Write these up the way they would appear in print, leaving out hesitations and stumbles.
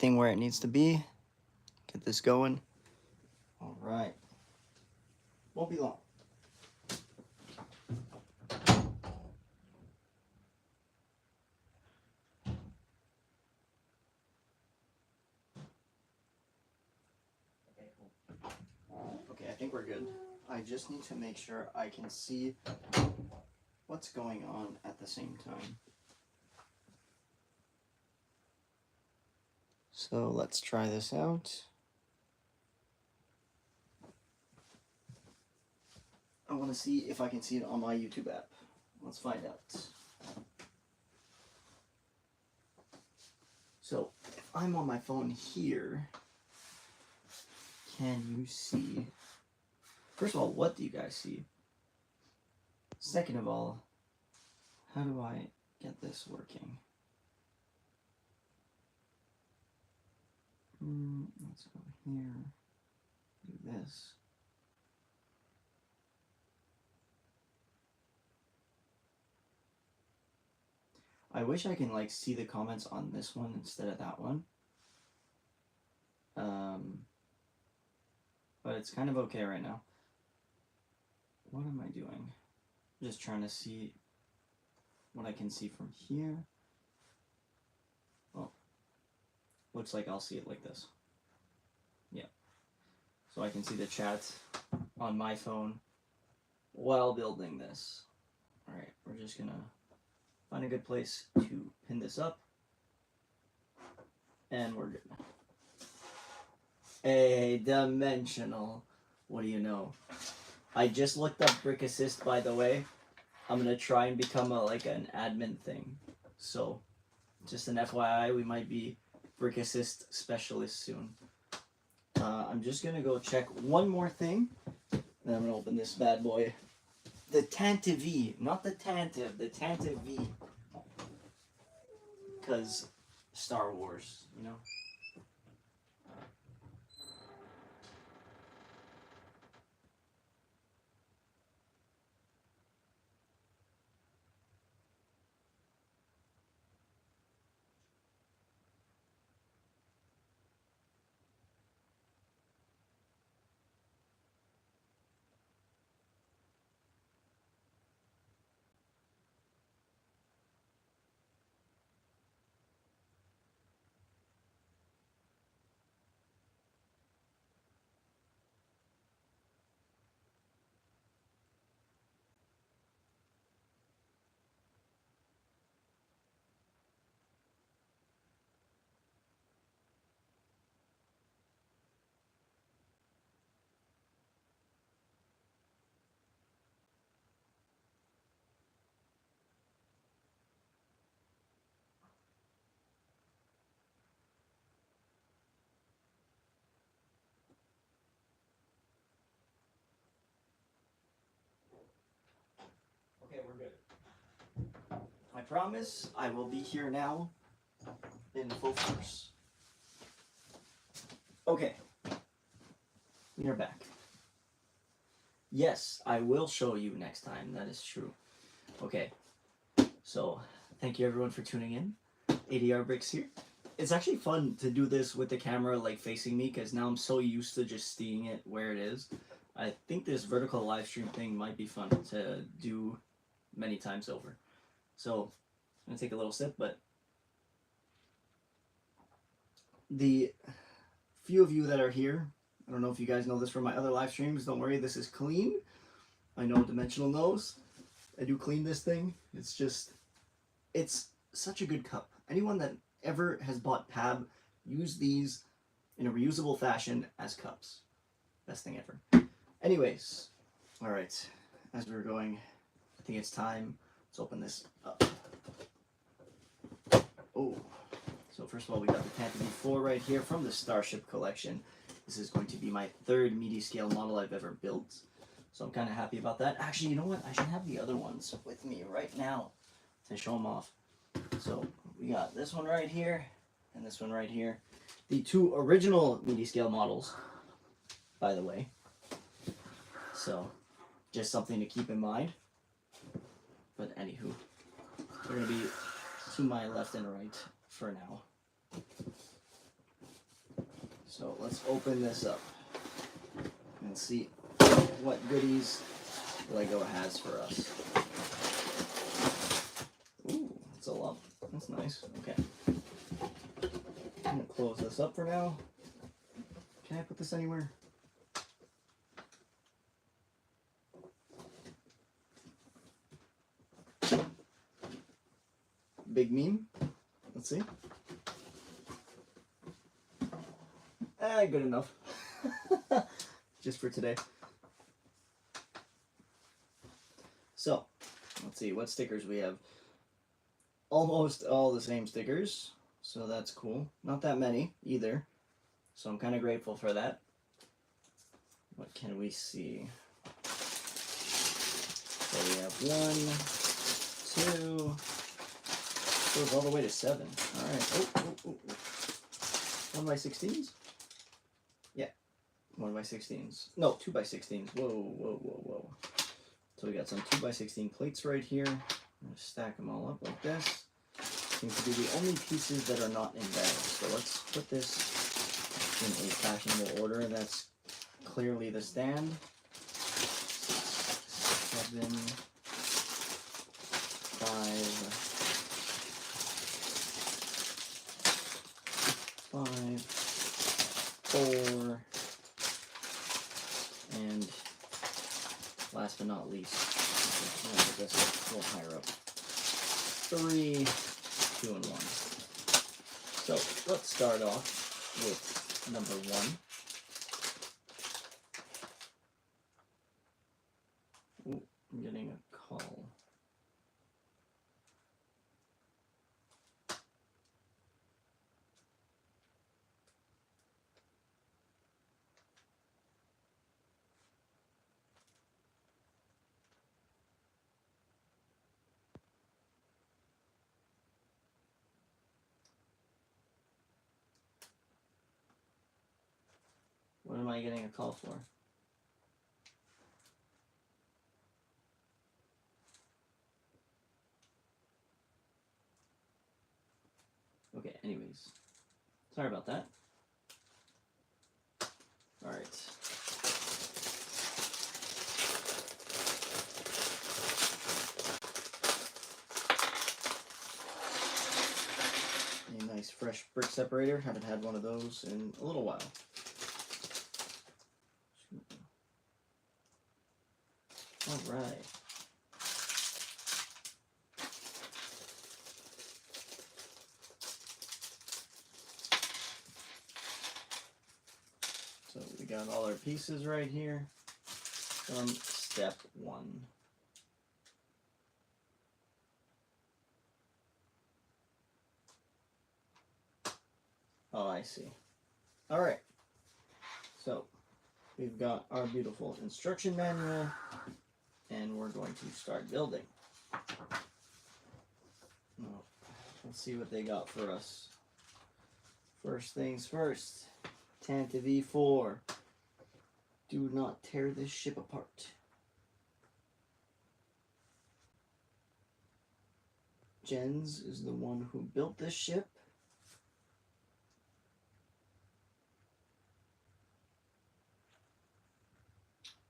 thing where it needs to be. Get this going. All right. Won't be long. Okay, I think we're good. I just need to make sure I can see what's going on at the same time. So let's try this out. I want to see if I can see it on my YouTube app. Let's find out. So if I'm on my phone here, can you see? First of all, what do you guys see? Second of all, how do I get this working? Let's go here, do this. I wish I can like see the comments on this one instead of that one. But it's kind of okay right now. What am I doing? Just trying to see what I can see from here. Oh, looks like I'll see it like this. Yeah. So I can see the chat on my phone while building this. All right, we're just gonna find a good place to pin this up. And we're good. A dimensional. What do you know? I just looked up Brick Assist, by the way. I'm gonna try and become like an admin thing. So, just an FYI, we might be Brick Assist specialists soon. I'm just gonna go check one more thing. Then I'm gonna open this bad boy. The Tantive, not the Tantive, the Tantive. Because Star Wars, you know? Okay, we're good. I promise I will be here now in full force. Okay, we are back. Yes, I will show you next time, that is true. Okay, so thank you everyone for tuning in. ADR Bricks here. It's actually fun to do this with the camera like facing me because now I'm so used to just seeing it where it is. I think this vertical live stream thing might be fun to do many times over. So I'm gonna take a little sip, but the few of you that are here, I don't know if you guys know this from my other live streams, don't worry, this is clean. I know Dimensional knows. I do clean this thing. It's just, it's such a good cup. Anyone that ever has bought PAB, use these in a reusable fashion as cups. Best thing ever. Anyways, all right, as we were going, I think it's time. Let's open this up. Oh, so first of all, we got the Tantive 4 right here from the Starship collection. This is going to be my third media scale model I've ever built. So I'm kind of happy about that. Actually, you know what? I should have the other ones with me right now to show them off. So we got this one right here and this one right here. The two original media scale models, by the way. So just something to keep in mind. But anywho, they're going to be to my left and right for now. So let's open this up and see what goodies Lego has for us. Ooh, it's a lot. That's nice. Okay. I'm gonna close this up for now. Can I put this anywhere? Big meme. Let's see. Good enough. Just for today. So, let's see what stickers we have. Almost all the same stickers, so that's cool. Not that many either, so I'm kind of grateful for that. What can we see? So we have 1, 2, goes all the way to 7. All right. Oh. 1x16s? Yeah, 1x16s. No, 2x16s. Whoa. So we got some 2x16 plates right here. I'm gonna stack them all up like this. Seems to be the only pieces that are not in bags. So let's put this in a fashionable order. That's clearly the stand. 7, 5, 4, and last but not least, I'm gonna put this a little higher up. 3, 2, and 1. So let's start off with number 1. Ooh, I'm getting a call. What am I getting a call for? Okay, anyways. Sorry about that. Alright. A nice fresh brick separator. Haven't had one of those in a little while. Alright. So we got all our pieces right here from step 1. Oh, I see. Alright. So we've got our beautiful instruction manual, and we're going to start building. Well, let's see what they got for us. First things first. Tantive 4. Do not tear this ship apart. Jens is the one who built this ship.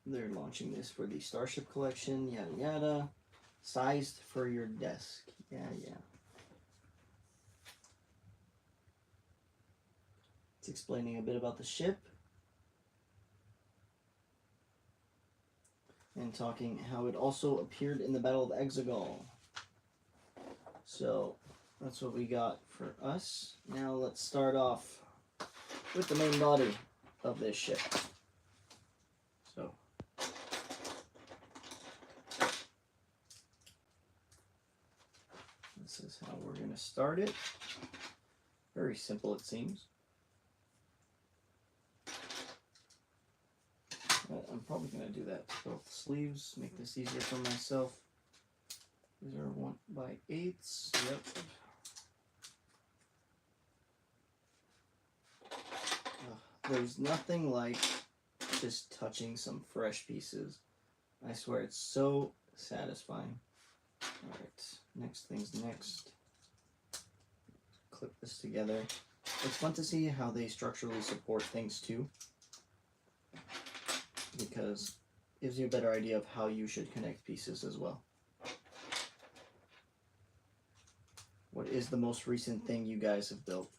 They're launching this for the Starship collection, yada yada. Sized for your desk. Yeah. It's explaining a bit about the ship. And talking how it also appeared in the Battle of Exegol. So that's what we got for us. Now let's start off with the main body of this ship. So this is how we're going to start it. Very simple, it seems. But I'm probably going to do that to both sleeves, make this easier for myself. These are 1x8s. Yep. There's nothing like just touching some fresh pieces. I swear it's so satisfying. Alright, next thing's next. Clip this together. it's fun to see how they structurally support things too, because it gives you a better idea of how you should connect pieces as well. What is the most recent thing you guys have built?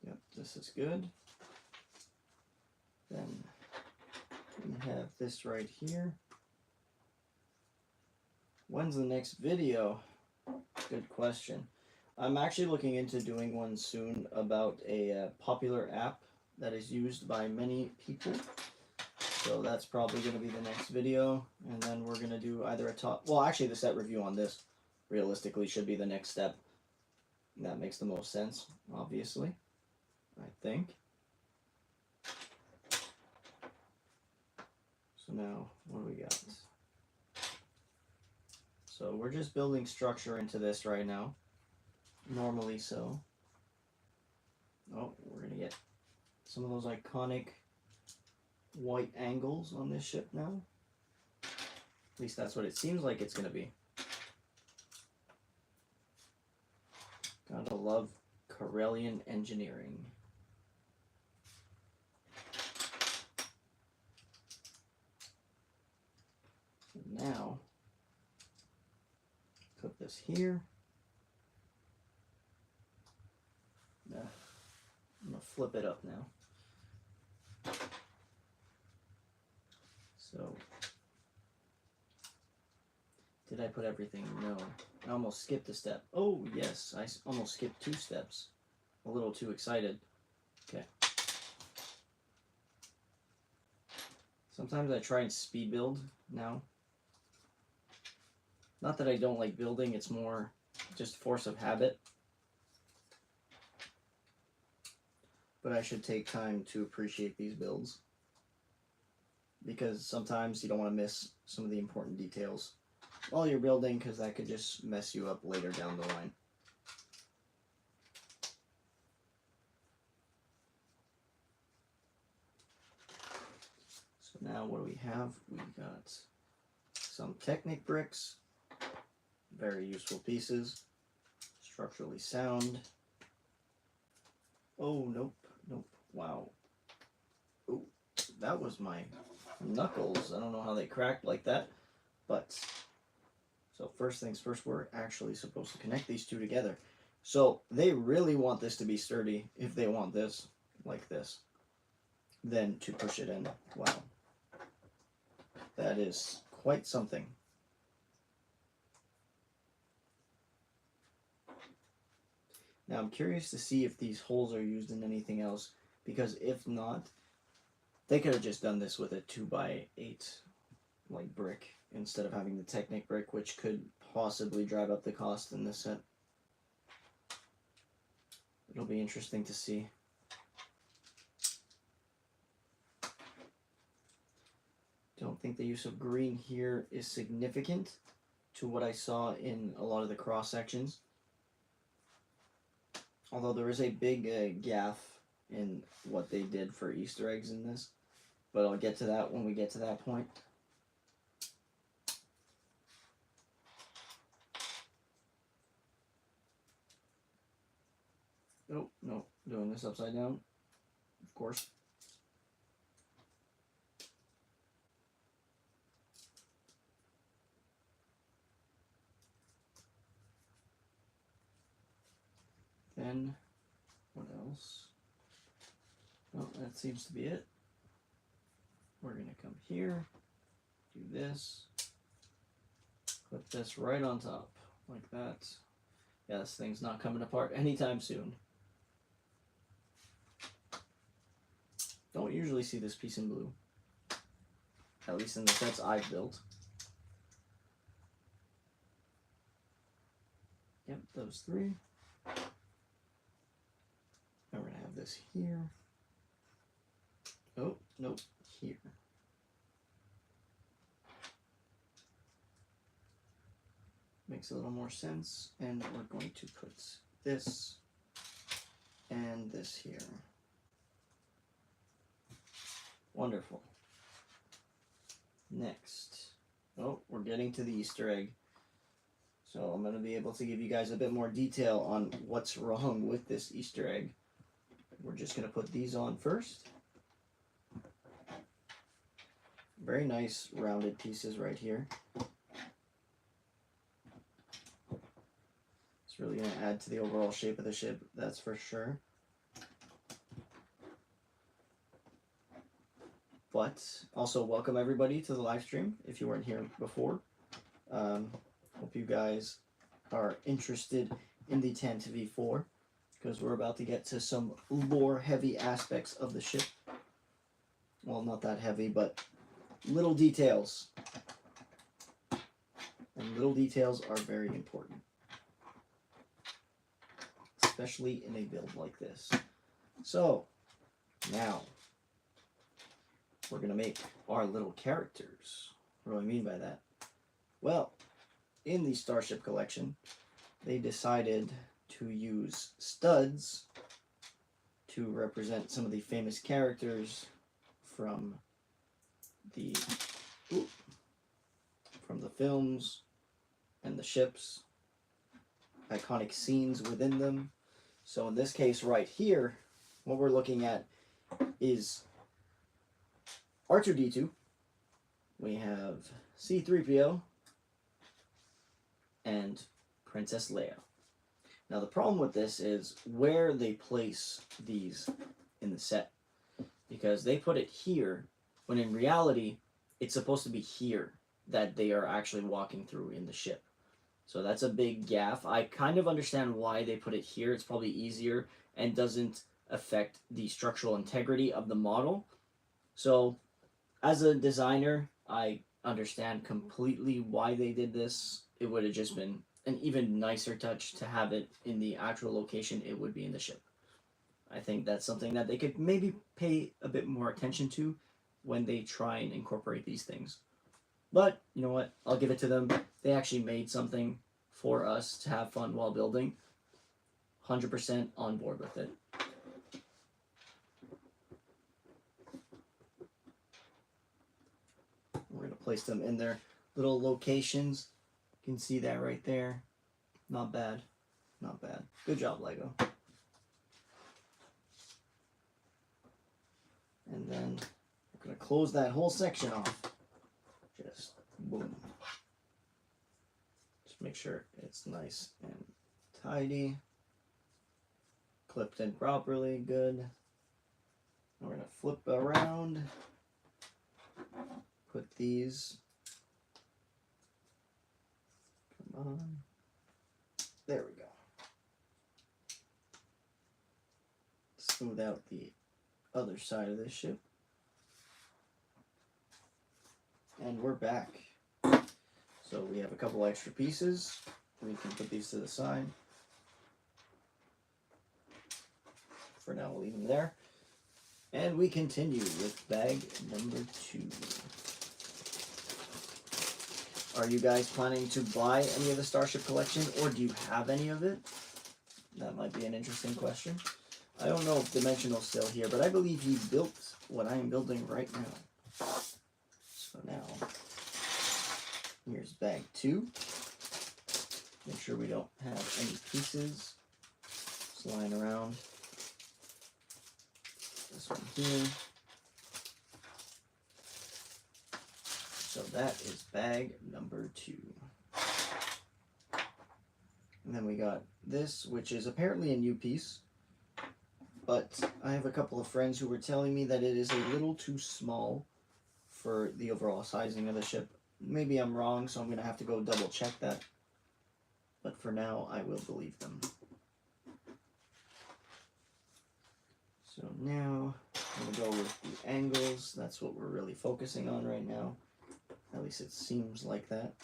Yep, this is good. Then we have this right here. When's the next video? Good question. I'm actually looking into doing one soon about a popular app that is used by many people. So that's probably going to be the next video. And then we're going to do either a top... Well, actually, the set review on this realistically should be the next step. That makes the most sense, obviously, I think. So now, what do we got? So we're just building structure into this right now. Normally so. Oh, we're going to get some of those iconic white angles on this ship now. At least that's what it seems like it's going to be. Gotta love Corellian engineering. And now, put this here. I'm going to flip it up now. So, did I put everything? No. I almost skipped a step. Oh, yes, I almost skipped 2 steps. A little too excited. Okay. Sometimes I try and speed build now. Not that I don't like building, it's more just force of habit. But I should take time to appreciate these builds, because sometimes you don't want to miss some of the important details while you're building, because that could just mess you up later down the line. So now what do we have? We got some Technic bricks, very useful pieces, structurally sound. Oh, nope. Nope. Wow. Oh, that was my knuckles. I don't know how they cracked like that. But, so first things first, we're actually supposed to connect these two together. So they really want this to be sturdy. If they want this, like this, then to push it in. Wow. That is quite something. Now I'm curious to see if these holes are used in anything else, because if not, they could have just done this with a 2x8 like brick instead of having the Technic brick, which could possibly drive up the cost in this set. It'll be interesting to see. Don't think the use of green here is significant to what I saw in a lot of the cross sections. Although there is a big gaff in what they did for Easter eggs in this. But I'll get to that when we get to that point. Oh, no. Doing this upside down. Of course. Then, what else? Well, that seems to be it. We're going to come here, do this, put this right on top, like that. Yeah, this thing's not coming apart anytime soon. Don't usually see this piece in blue, at least in the sets I've built. Yep, those 3. And we're going to have this here. Oh, nope, here. Makes a little more sense. And we're going to put this and this here. Wonderful. Next, oh, we're getting to the Easter egg. So I'm going to be able to give you guys a bit more detail on what's wrong with this Easter egg. We're just going to put these on first. Very nice rounded pieces right here. It's really going to add to the overall shape of the ship, that's for sure. But also welcome everybody to the live stream if you weren't here before. Hope you guys are interested in the Tantive 4 because we're about to get to some lore heavy aspects of the ship. Well, not that heavy, but little details. And little details are very important, especially in a build like this. So now we're going to make our little characters. What do I mean by that? Well, in the Starship collection, they decided to use studs to represent some of the famous characters from the films and the ships, iconic scenes within them. So in this case right here, what we're looking at is R2-D2, we have C-3PO, and Princess Leia. Now the problem with this is where they place these in the set, because they put it here when in reality it's supposed to be here that they are actually walking through in the ship. So that's a big gaffe. I kind of understand why they put it here. It's probably easier and doesn't affect the structural integrity of the model. So as a designer, I understand completely why they did this. It would have just been an even nicer touch to have it in the actual location it would be in the ship. I think that's something that they could maybe pay a bit more attention to when they try and incorporate these things. But, you know what, I'll give it to them. They actually made something for us to have fun while building. 100% on board with it. We're going to place them in their little locations. You can see that right there. Not bad. Not bad. Good job, Lego. And then we're going to close that whole section off. Just boom. Just make sure it's nice and tidy. Clipped in properly. Good. We're going to flip around. Put these. Come on. There we go. Smooth out the other side of this ship. And we're back. So we have a couple extra pieces. We can put these to the side. For now, we'll leave them there. And we continue with bag number 2. Are you guys planning to buy any of the Starship collection, or do you have any of it? That might be an interesting question. I don't know if Dimensional's still here, but I believe he built what I am building right now. So now, here's bag 2. Make sure we don't have any pieces just lying around. This one here. So that is bag number 2. And then we got this, which is apparently a new piece. But I have a couple of friends who were telling me that it is a little too small for the overall sizing of the ship. Maybe I'm wrong, so I'm going to have to go double check that. But for now, I will believe them. So now, I'm going to go with the angles. That's what we're really focusing on right now. At least it seems like that.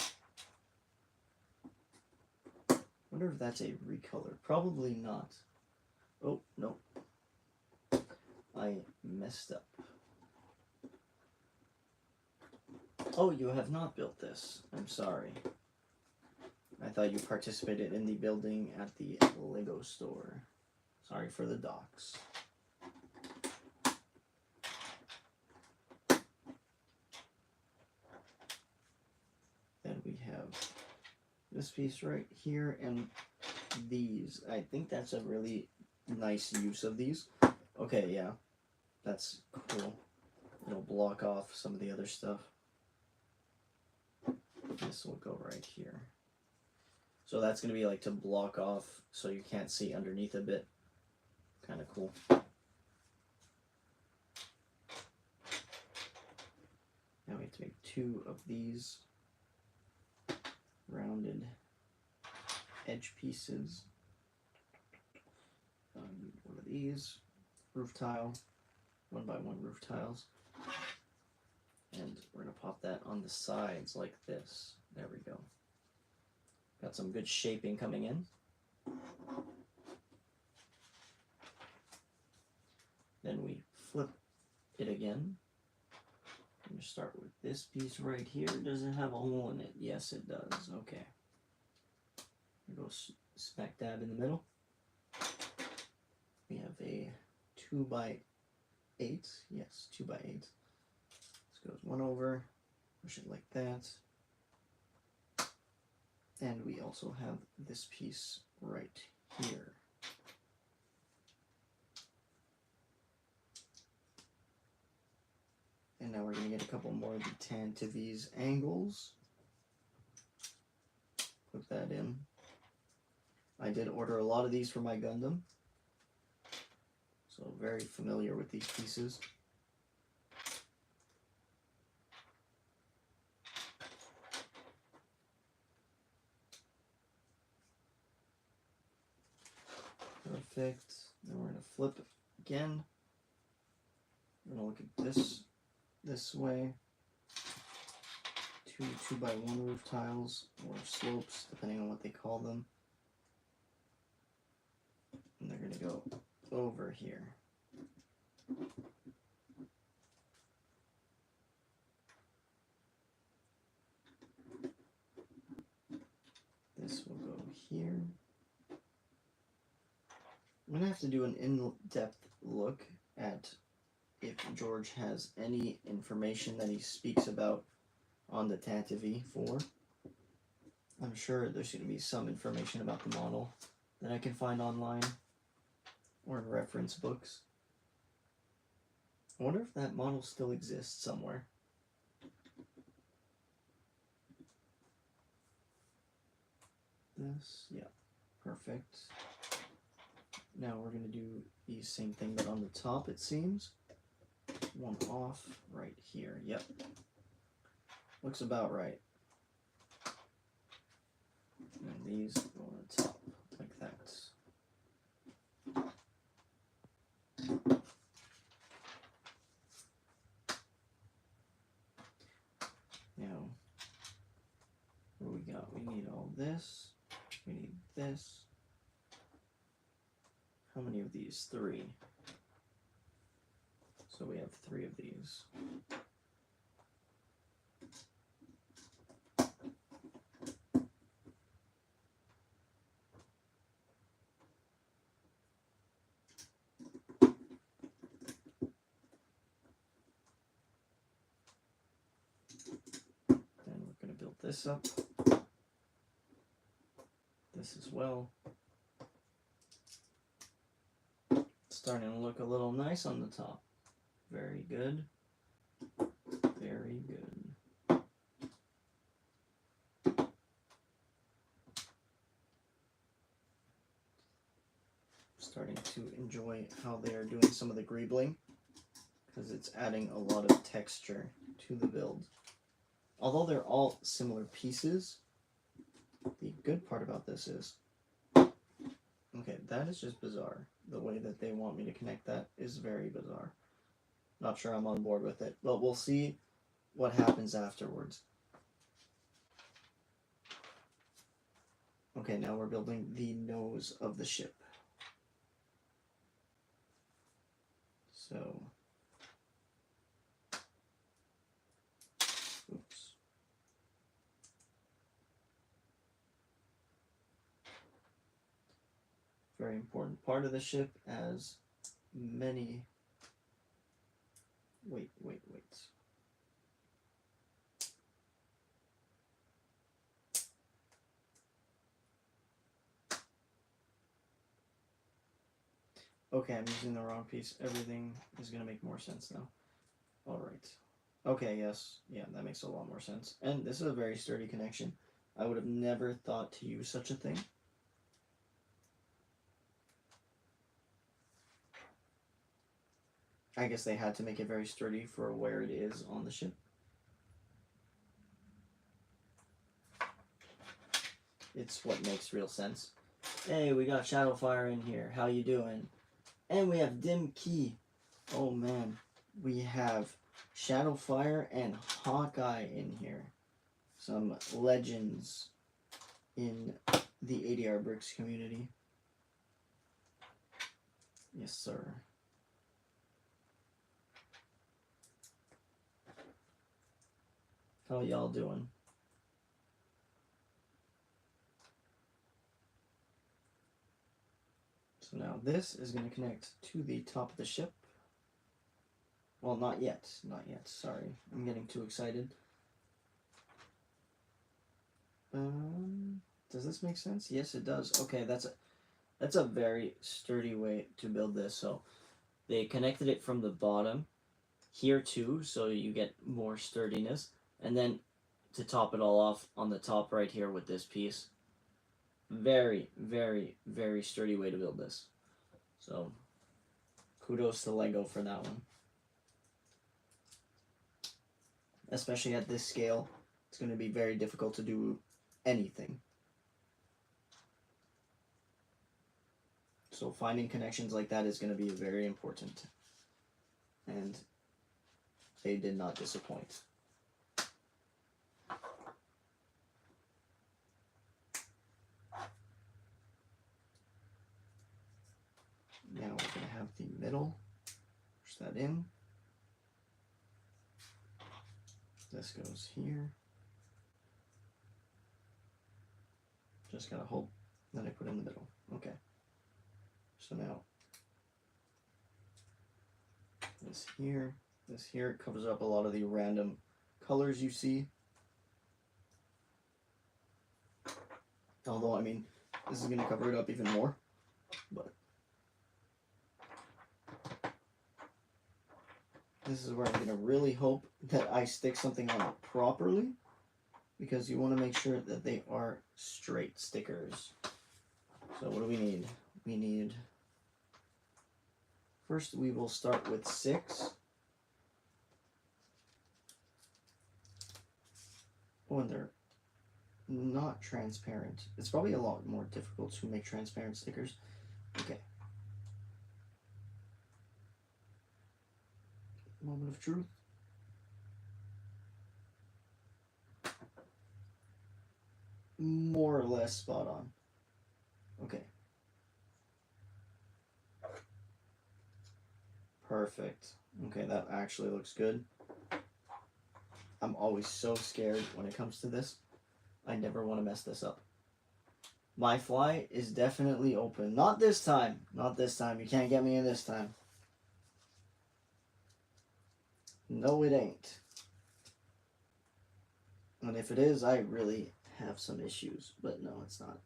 Wonder if that's a recolor. Probably not. Oh, no. I messed up. Oh, you have not built this. I'm sorry. I thought you participated in the building at the Lego store. Sorry for the docs. this piece right here and these. I think that's a really nice use of these. Okay, yeah, that's cool. It'll block off some of the other stuff. This will go right here. So that's going to be like to block off so you can't see underneath a bit. Kind of cool. Now we have to make 2 of these rounded edge pieces. One of these roof tile, 1x1 roof tiles. And we're going to pop that on the sides like this. There we go. Got some good shaping coming in. Then we flip it again. I'm going to start with this piece right here. Does it have a hole in it? Yes, it does. Okay. Go smack dab in the middle. We have a 2x8. Yes, 2x8. This goes one over. Push it like that. And we also have this piece right here. And now we're going to get a couple more of the Tantive angles. Put that in. I did order a lot of these for my Gundam, so very familiar with these pieces. Perfect. Then we're going to flip again. We're going to look at this way. 2 2x1 roof tiles, or slopes, depending on what they call them. And they're going to go over here. This will go here. I'm going to have to do an in-depth look at if George has any information that he speaks about on the Tantive 4. I'm sure there's going to be some information about the model that I can find online or in reference books. I wonder if that model still exists somewhere. This, yeah, perfect. Now we're going to do the same thing, but on the top, it seems. One off right here. Yep. Looks about right. And these go on the top like that. Now, what do we got? We need all this. We need this. How many of these? 3. So we have 3 of these. Then we're going to build this up. This as well. Starting to look a little nice on the top. Very good. Very good. Starting to enjoy how they are doing some of the greebling, because it's adding a lot of texture to the build. Although they're all similar pieces, the good part about this is, okay, that is just bizarre. The way that they want me to connect that is very bizarre. Not sure I'm on board with it, but we'll see what happens afterwards. Okay, now we're building the nose of the ship. So, oops. Very important part of the ship, as many. Wait. Okay, I'm using the wrong piece. Everything is going to make more sense now. All right. Okay, yes. Yeah, that makes a lot more sense. And this is a very sturdy connection. I would have never thought to use such a thing. I guess they had to make it very sturdy for where it is on the ship. It's what makes real sense. Hey, we got Shadowfire in here. How you doing? And we have Dim Key. Oh man, we have Shadowfire and Hawkeye in here. Some legends in the ADR Bricks community. Yes, sir. How y'all doing? So now this is going to connect to the top of the ship. Well, not yet. Not yet. Sorry. I'm getting too excited. Does this make sense? Yes, it does. Okay, that's a very sturdy way to build this. So they connected it from the bottom here too, so you get more sturdiness. And then to top it all off on the top right here with this piece. Very, very, very sturdy way to build this. So kudos to Lego for that one. Especially at this scale, it's going to be very difficult to do anything. So finding connections like that is going to be very important. And they did not disappoint. Now we're going to have the middle. Push that in. This goes here. Just got to hold. Then I put in the middle. Okay. So now this here covers up a lot of the random colors you see. Although, I mean, this is going to cover it up even more. But this is where I'm going to really hope that I stick something on it properly, because you want to make sure that they are straight stickers. So what do we need? We need, first we will start with 6. Oh, and they're not transparent. It's probably a lot more difficult to make transparent stickers. Okay. Moment of truth. More or less spot on. Okay. Perfect. Okay, that actually looks good. I'm always so scared when it comes to this. I never want to mess this up. My fly is definitely open. Not this time. Not this time. You can't get me in this time. No, it ain't. And if it is, I really have some issues. But no, it's not.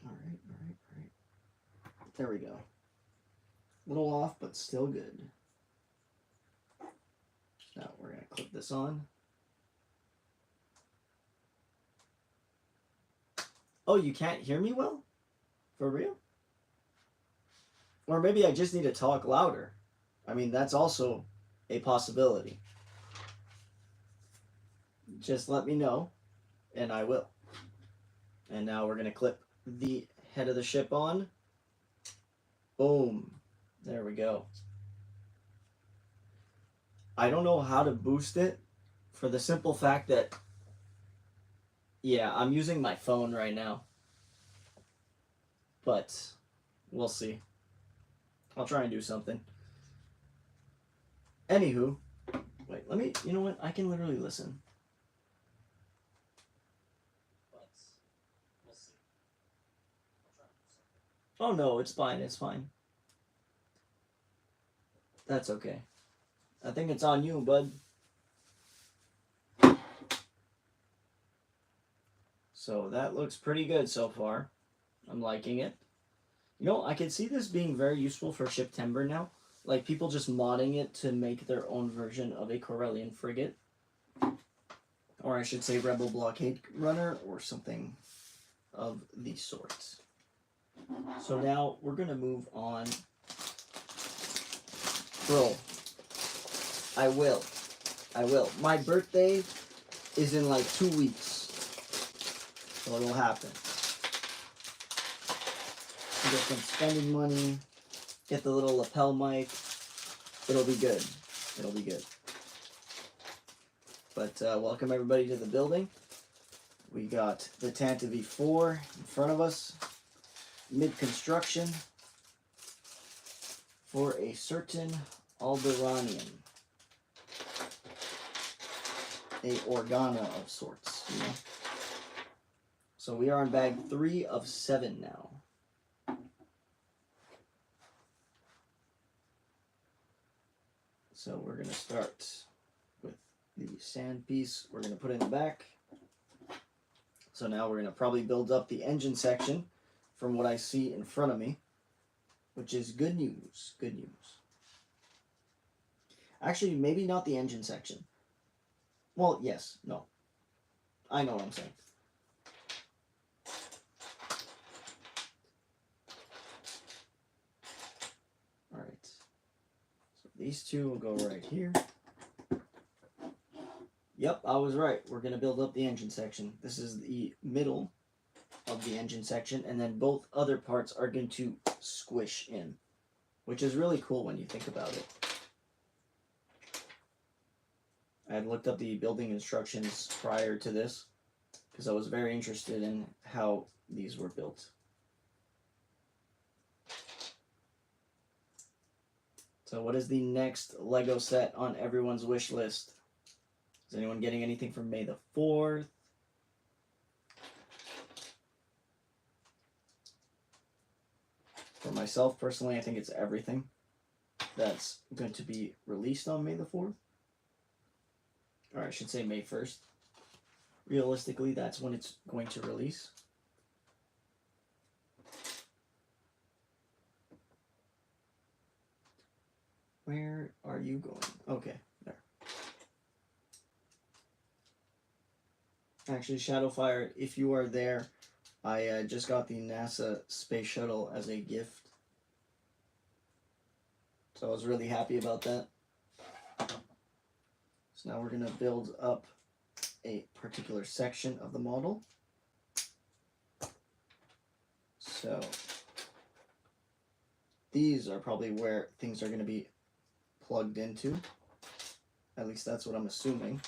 Alright. There we go. A little off, but still good. Now we're going to clip this on. Oh, you can't hear me well? For real? Or maybe I just need to talk louder. I mean, that's also a possibility. Just let me know, and I will. And now we're going to clip the head of the ship on. Boom. There we go. I don't know how to boost it, for the simple fact that, yeah, I'm using my phone right now. But we'll see. I'll try and do something. Anywho, wait, let me, you know what? I can literally listen. But we'll see. I'll try and do something. Oh no, it's fine, it's fine. That's okay. I think it's on you, bud. So that looks pretty good so far. I'm liking it. You know, I could see this being very useful for Shiptember now. Like people just modding it to make their own version of a Corellian frigate. Or I should say Rebel Blockade Runner or something of the sort. So now we're going to move on. Bro, I will. My birthday is in like 2 weeks. So it'll happen. Get some spending money. Get the little lapel mic. It'll be good. It'll be good. But welcome everybody to the building. We got the Tantive 4 in front of us. Mid-construction for a certain Alderanian. A Organa of sorts, you know. So we are on bag 3 of 7 now. So we're going to start with the sand piece. We're going to put in the back. So now we're going to probably build up the engine section from what I see in front of me, which is good news. Good news. Actually, maybe not the engine section. Well, yes, no. I know what I'm saying. All right. So these two will go right here. Yep, I was right. We're going to build up the engine section. This is the middle of the engine section, and then both other parts are going to squish in, which is really cool when you think about it. I had looked up the building instructions prior to this because I was very interested in how these were built. So what is the next Lego set on everyone's wish list? Is anyone getting anything for May the 4th? For myself, personally, I think it's everything that's going to be released on May the 4th. Or I should say May 1st. Realistically, that's when it's going to release. Where are you going? Okay, there. Actually, Shadowfire, if you are there, I just got the NASA space shuttle as a gift. So I was really happy about that. So now we're going to build up a particular section of the model. So these are probably where things are going to be plugged into. At least that's what I'm assuming.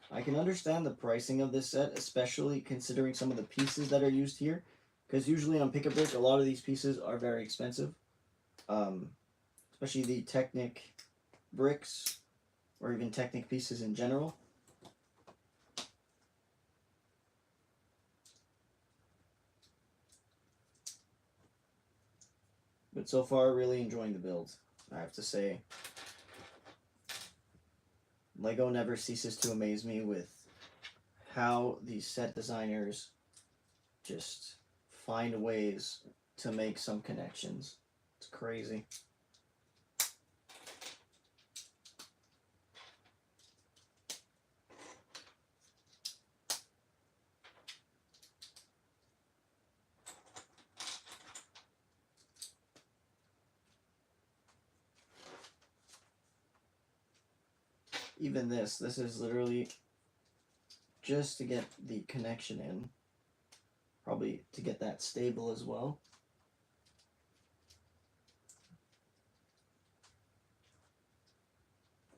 I can understand the pricing of this set, especially considering some of the pieces that are used here. Because usually on Pick-a-Brick, a lot of these pieces are very expensive. Especially the Technic bricks, or even Technic pieces in general. But so far, really enjoying the build, I have to say. Lego never ceases to amaze me with how these set designers just find ways to make some connections. It's crazy. Even this is literally just to get the connection in. Probably to get that stable as well.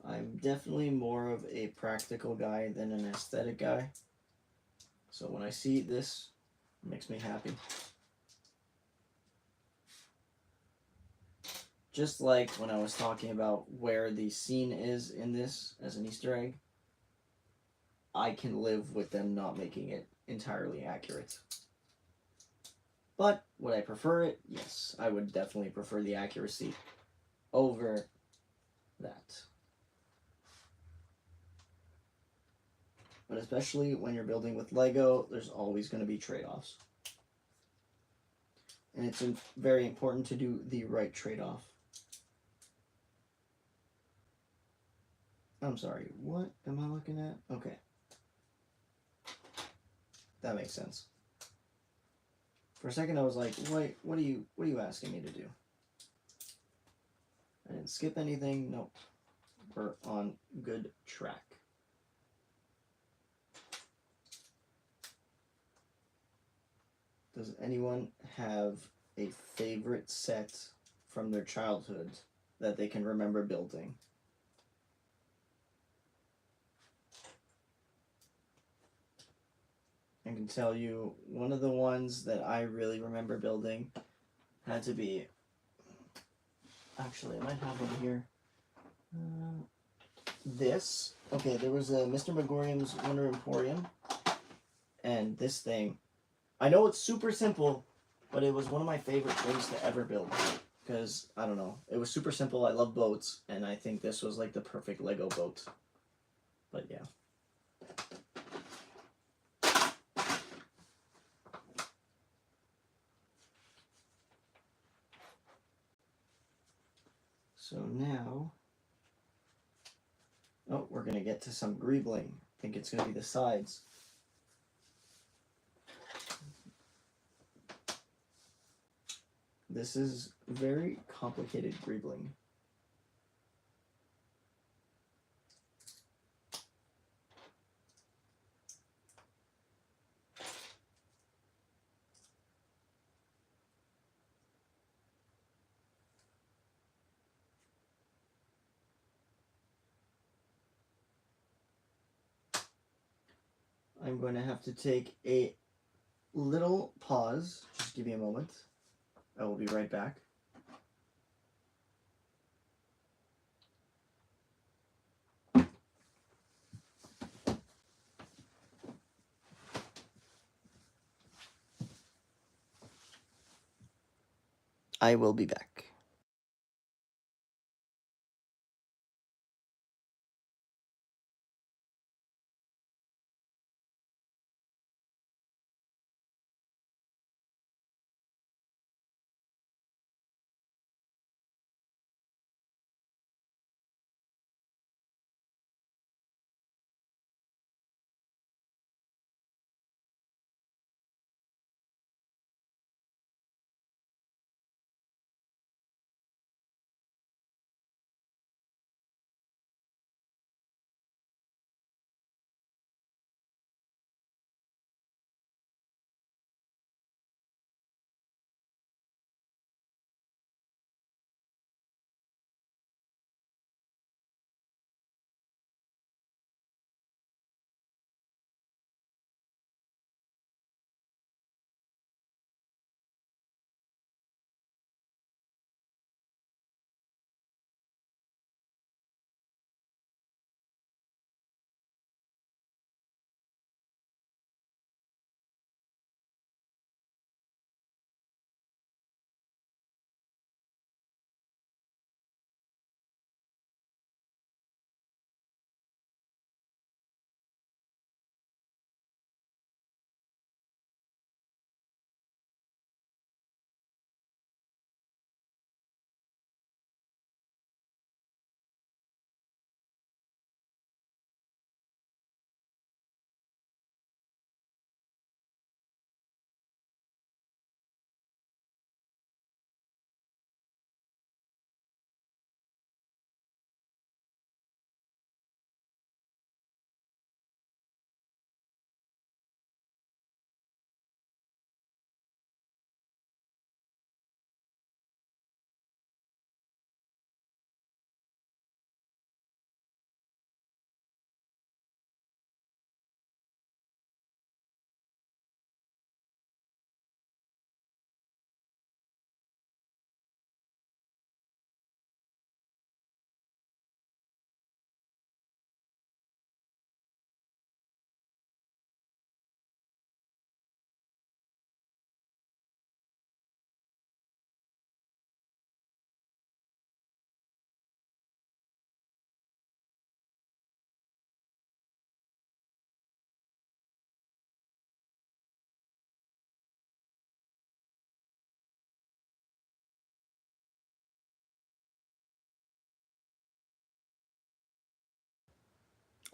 I'm definitely more of a practical guy than an aesthetic guy. So when I see this, it makes me happy. Just like when I was talking about where the scene is in this as an Easter egg, I can live with them not making it entirely accurate. But would I prefer it? Yes, I would definitely prefer the accuracy over that. But especially when you're building with Lego, there's always going to be trade-offs. and it's very important to do the right trade-off. I'm sorry, what am I looking at? Okay. That makes sense. For a second I was like, wait, what are you asking me to do? I didn't skip anything. Nope. We're on good track. Does anyone have a favorite set from their childhood that they can remember building? I can tell you one of the ones that I really remember building had to be, actually I might have one here. This, okay, there was a Mr. Megorium's Winter Emporium, and this thing, I know it's super simple, but it was one of my favorite things to ever build. Because, I don't know, it was super simple, I love boats, and I think this was like the perfect Lego boat. But yeah. So now, oh, we're going to get to some greebling. I think it's going to be the sides. This is very complicated greebling. I'm going to have to take a little pause. Just give me a moment. I will be right back. I will be back.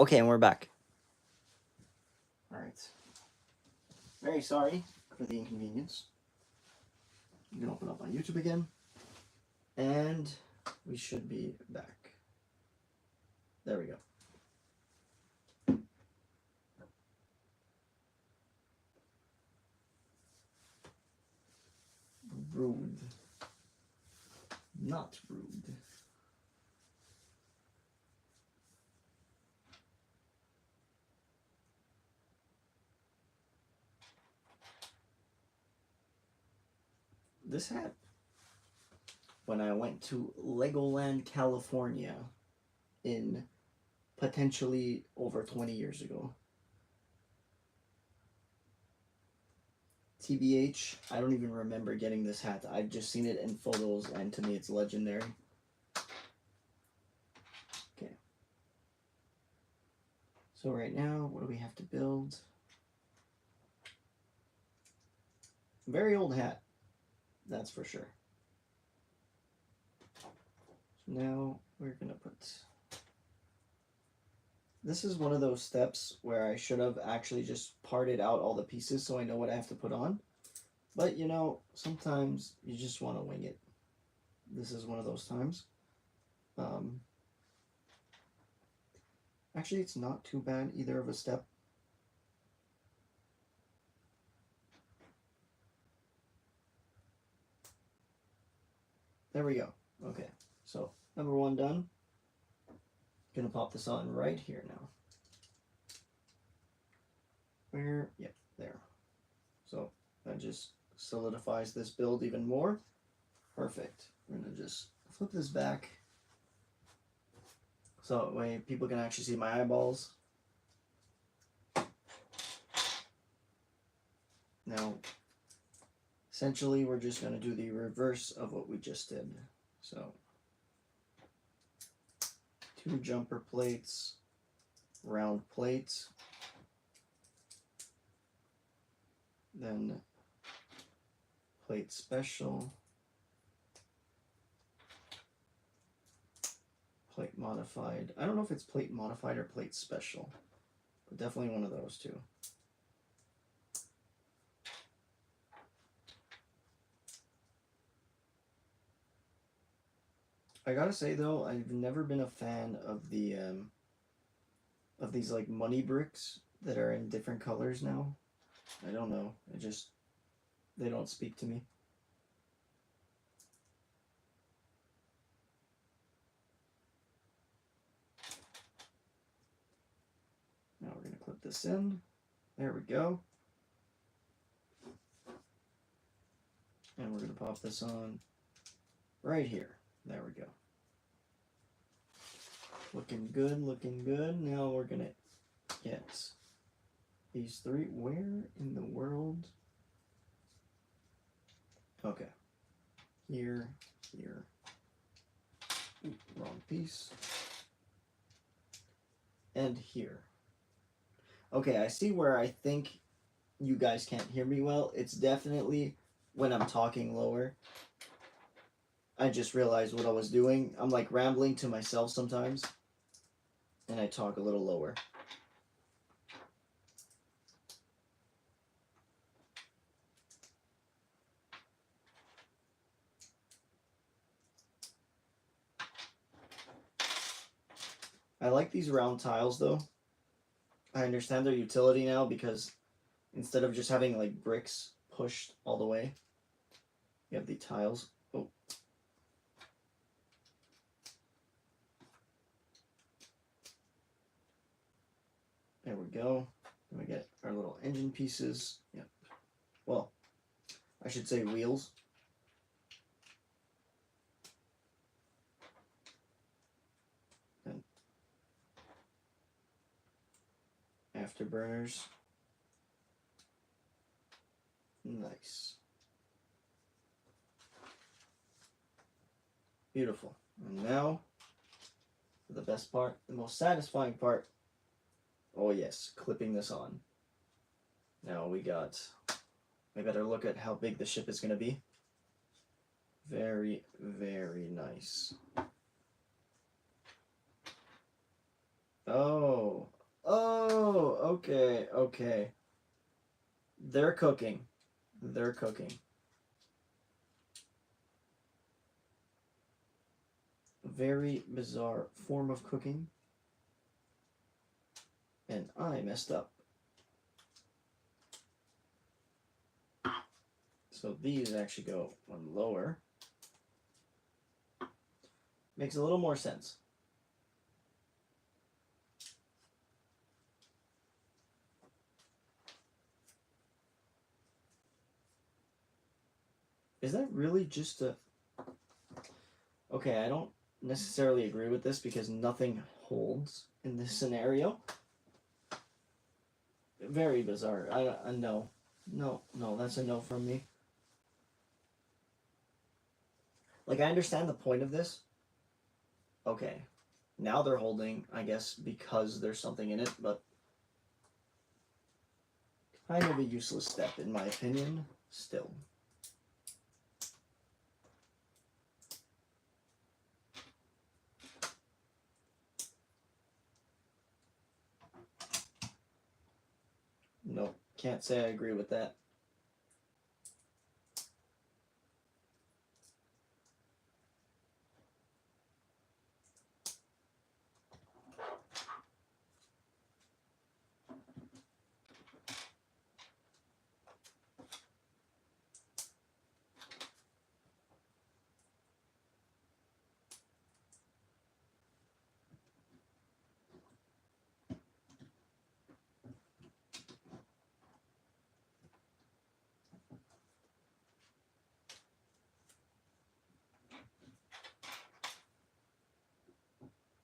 Okay, and we're back. Alright. Very sorry for the inconvenience. You can open up my YouTube again. And we should be back. There we go. Rude. Not rude. This hat, when I went to Legoland, California in potentially over 20 years ago. TBH, I don't even remember getting this hat. I've just seen it in photos, and to me it's legendary. Okay. So right now, what do we have to build? Very old hat, that's for sure. So now we're gonna put... This is one of those steps where I should have actually just parted out all the pieces so I know what I have to put on. But, you know, sometimes you just want to wing it. This is one of those times. Actually, it's not too bad either of a step. There we go. Okay, so number one done. Gonna pop this on right here now. Where? Yep, there. So that just solidifies this build even more. Perfect. We're gonna just flip this back so that way people can actually see my eyeballs. Now, essentially, we're just going to do the reverse of what we just did. So, 2 jumper plates, round plates, then plate special, plate modified. I don't know if it's plate modified or plate special, but definitely one of those two. I gotta say though, I've never been a fan of the of these like money bricks that are in different colors now. I don't know. They don't speak to me. Now we're gonna clip this in. There we go. And we're gonna pop this on right here. There we go. Looking good, looking good. Now we're gonna get these 3. Where in the world? Okay. Here, here. Ooh, wrong piece. And here. Okay, I see where I think you guys can't hear me well. It's definitely when I'm talking lower. I just realized what I was doing. I'm like rambling to myself sometimes. And I talk a little lower. I like these round tiles though. I understand their utility now because instead of just having like bricks pushed all the way, you have the tiles. Oh. There we go. Then we get our little engine pieces. Yep. Well, I should say wheels. And afterburners. Nice. Beautiful. And now, for the best part, the most satisfying part. Oh yes, clipping this on. Now we better look at how big the ship is going to be. Very, very nice. Oh, okay, okay. They're cooking. They're cooking. Very bizarre form of cooking. And I messed up. So these actually go one lower. Makes a little more sense. Is that really just a... Okay, I don't necessarily agree with this because nothing holds in this scenario. Very bizarre. I no. No, that's a no from me. Like, I understand the point of this. Okay. Now they're holding, I guess, because there's something in it, but kind of a useless step in my opinion, still. No, can't say I agree with that.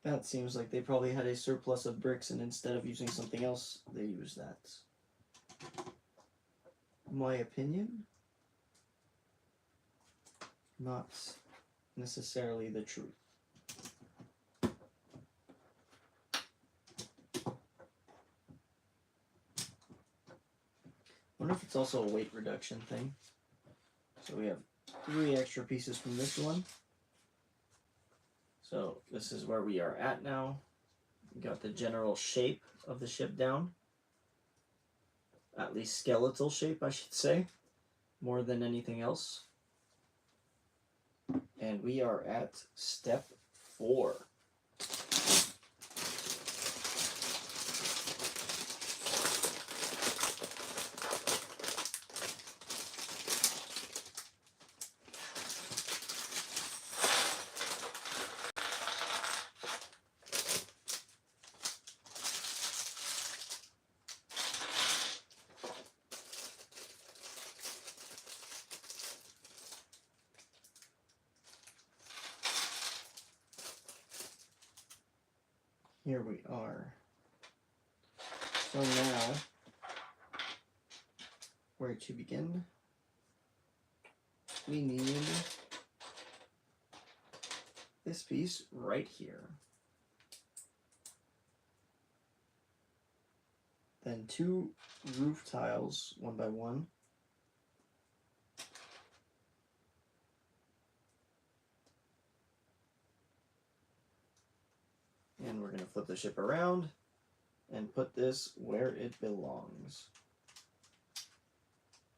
That seems like they probably had a surplus of bricks, and instead of using something else, they used that. My opinion, not necessarily the truth. I wonder if it's also a weight reduction thing. So we have 3 extra pieces from this one. So this is where we are at now. We got the general shape of the ship down. At least skeletal shape, I should say, more than anything else. And we are at step 4. Here we are. So now, where to begin? We need this piece right here. Then 2 roof tiles, 1 by 1. And we're going to flip the ship around and put this where it belongs.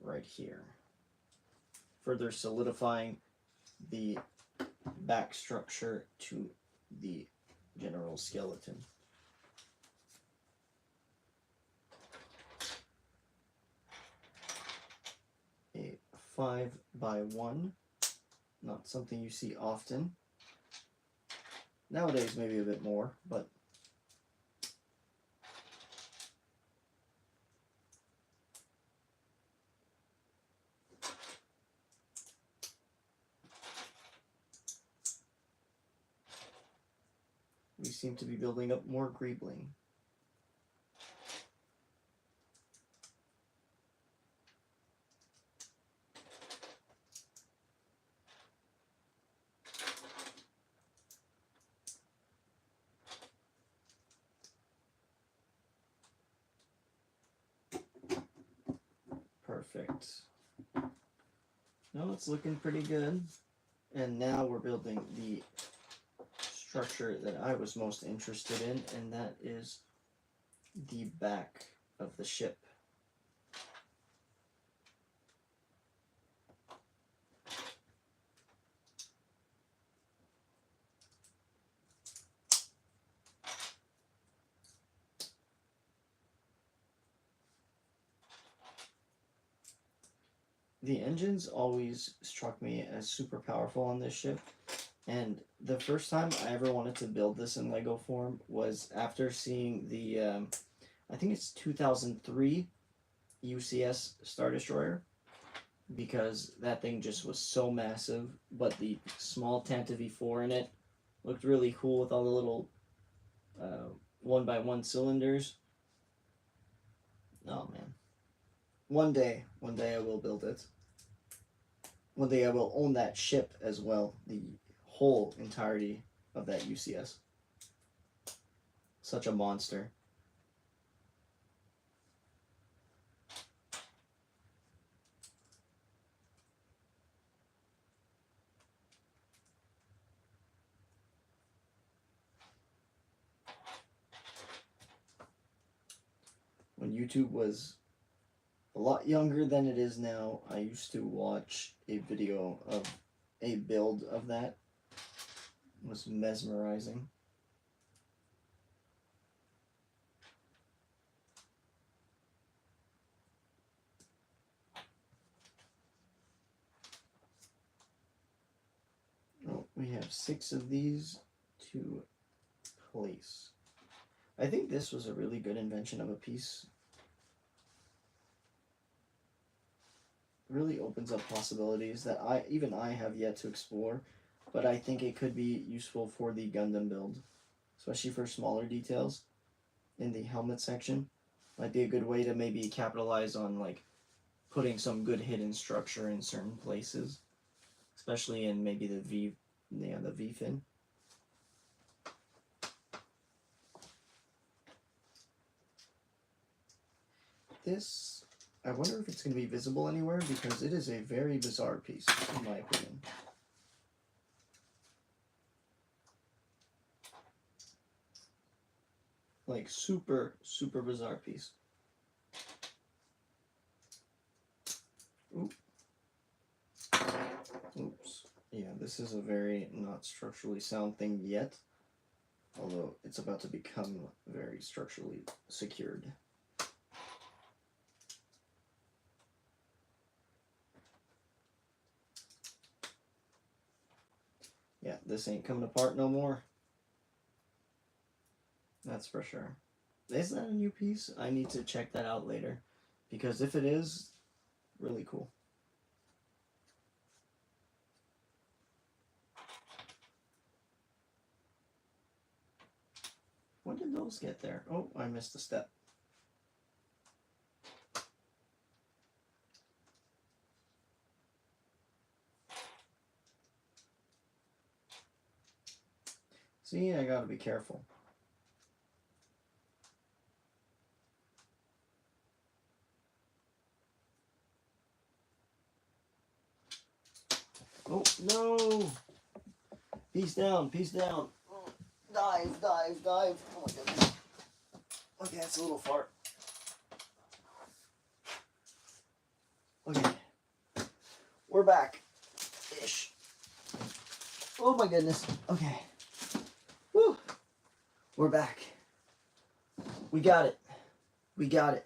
Right here. Further solidifying the back structure to the general skeleton. A 5 by 1. Not something you see often. Nowadays, maybe a bit more, but we seem to be building up more greebling. Perfect. No, it's looking pretty good. And now we're building the structure that I was most interested in, and that is the back of the ship. The engines always struck me as super powerful on this ship, and the first time I ever wanted to build this in Lego form was after seeing the, I think it's 2003 UCS Star Destroyer, because that thing just was so massive, but the small Tantive 4 in it looked really cool with all the little 1x1 cylinders. Oh man. One day I will build it. One day I will own that ship as well, the whole entirety of that UCS. Such a monster. When YouTube was a lot younger than it is now, I used to watch a video of a build of that. It was mesmerizing. Oh, we have 6 of these to place. I think this was a really good invention of a piece. It really opens up possibilities that even I have yet to explore, but I think it could be useful for the Gundam build, especially for smaller details in the helmet section. Might be a good way to maybe capitalize on like putting some good hidden structure in certain places, especially in maybe the V fin. This, I wonder if it's going to be visible anywhere, because it is a very bizarre piece, in my opinion. Like, super, super bizarre piece. Oop. Oops. Yeah, this is a very not structurally sound thing yet, although it's about to become very structurally secured. Yeah, this ain't coming apart no more. That's for sure. Is that a new piece? I need to check that out later, because if it is, really cool. When did those get there? Oh, I missed a step. See, I gotta be careful. Oh, no! Peace down, peace down. Dive, dive, dive. Oh my goodness. Okay, that's a little fart. Okay. We're back. Ish. Oh my goodness. Okay. Woo. We're back. We got it. We got it.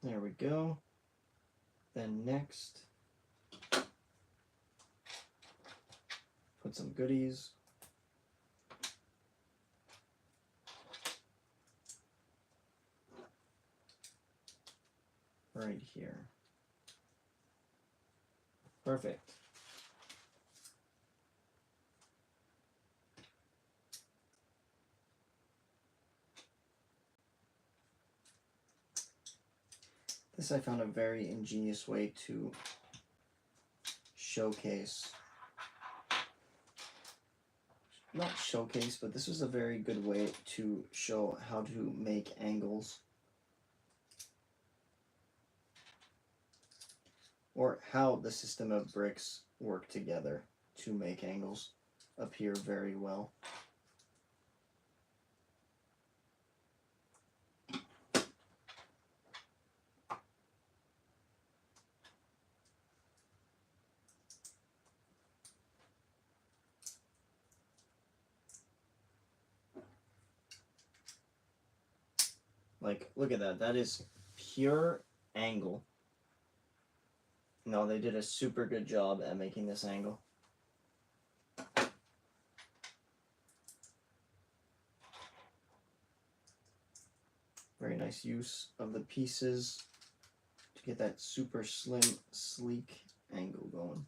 There we go. Then next, put some goodies. Right here. Perfect. This I found a very ingenious way to showcase, not showcase, but this was a very good way to show how to make angles, or how the system of bricks work together to make angles appear very well. Like, look at that. That is pure angle. No, they did a super good job at making this angle. Very nice use of the pieces to get that super slim, sleek angle going.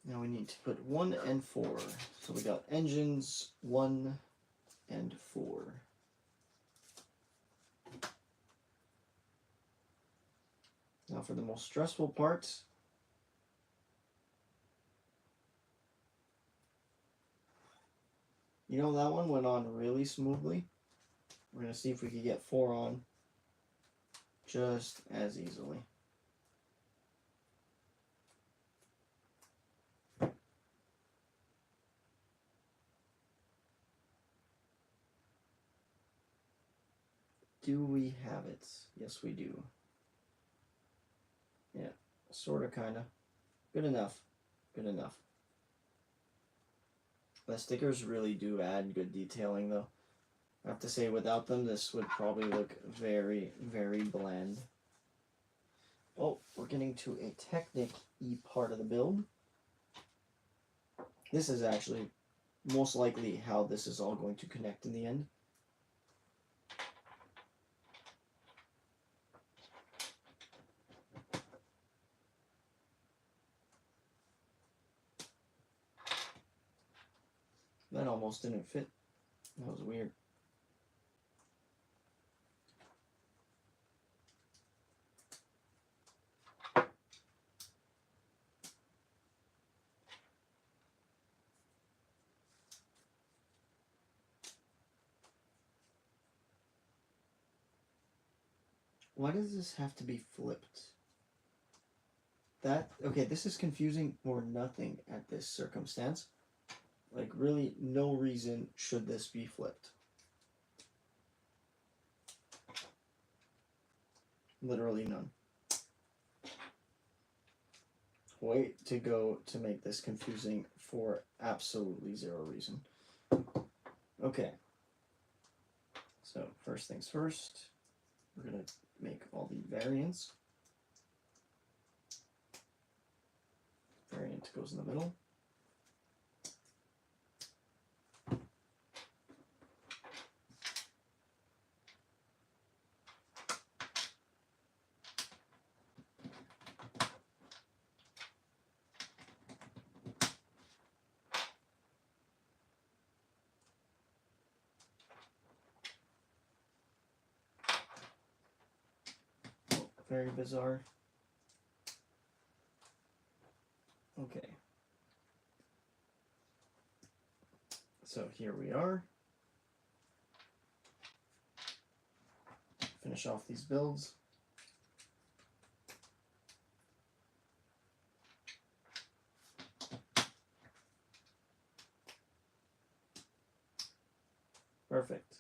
Now we need to put 1 and 4. So we got engines 1 and 4. Now for the most stressful part, you know, that one went on really smoothly. We're going to see if we can get 4 on just as easily. Do we have it? Yes, we do. Yeah, sort of, kind of. Good enough. Good enough. The stickers really do add good detailing, though. I have to say, without them, this would probably look very, very bland. Oh, we're getting to a Technic-y part of the build. This is actually most likely how this is all going to connect in the end. That almost didn't fit. That was weird. Why does this have to be flipped? Okay, this is confusing for nothing at this circumstance. Like, really, no reason should this be flipped. Literally none. Way to go to make this confusing for absolutely zero reason. Okay. So, first things first, we're going to make all the variants. Variant goes in the middle. Oh, very bizarre. Okay. So here we are. Finish off these builds. Perfect.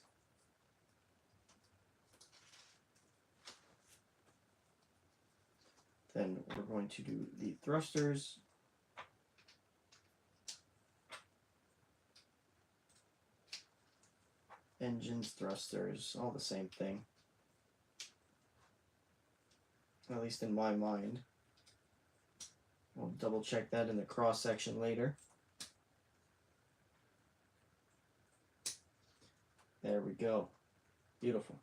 Then we're going to do the thrusters. Engines, thrusters, all the same thing. At least in my mind. We'll double check that in the cross section later. There we go. Beautiful.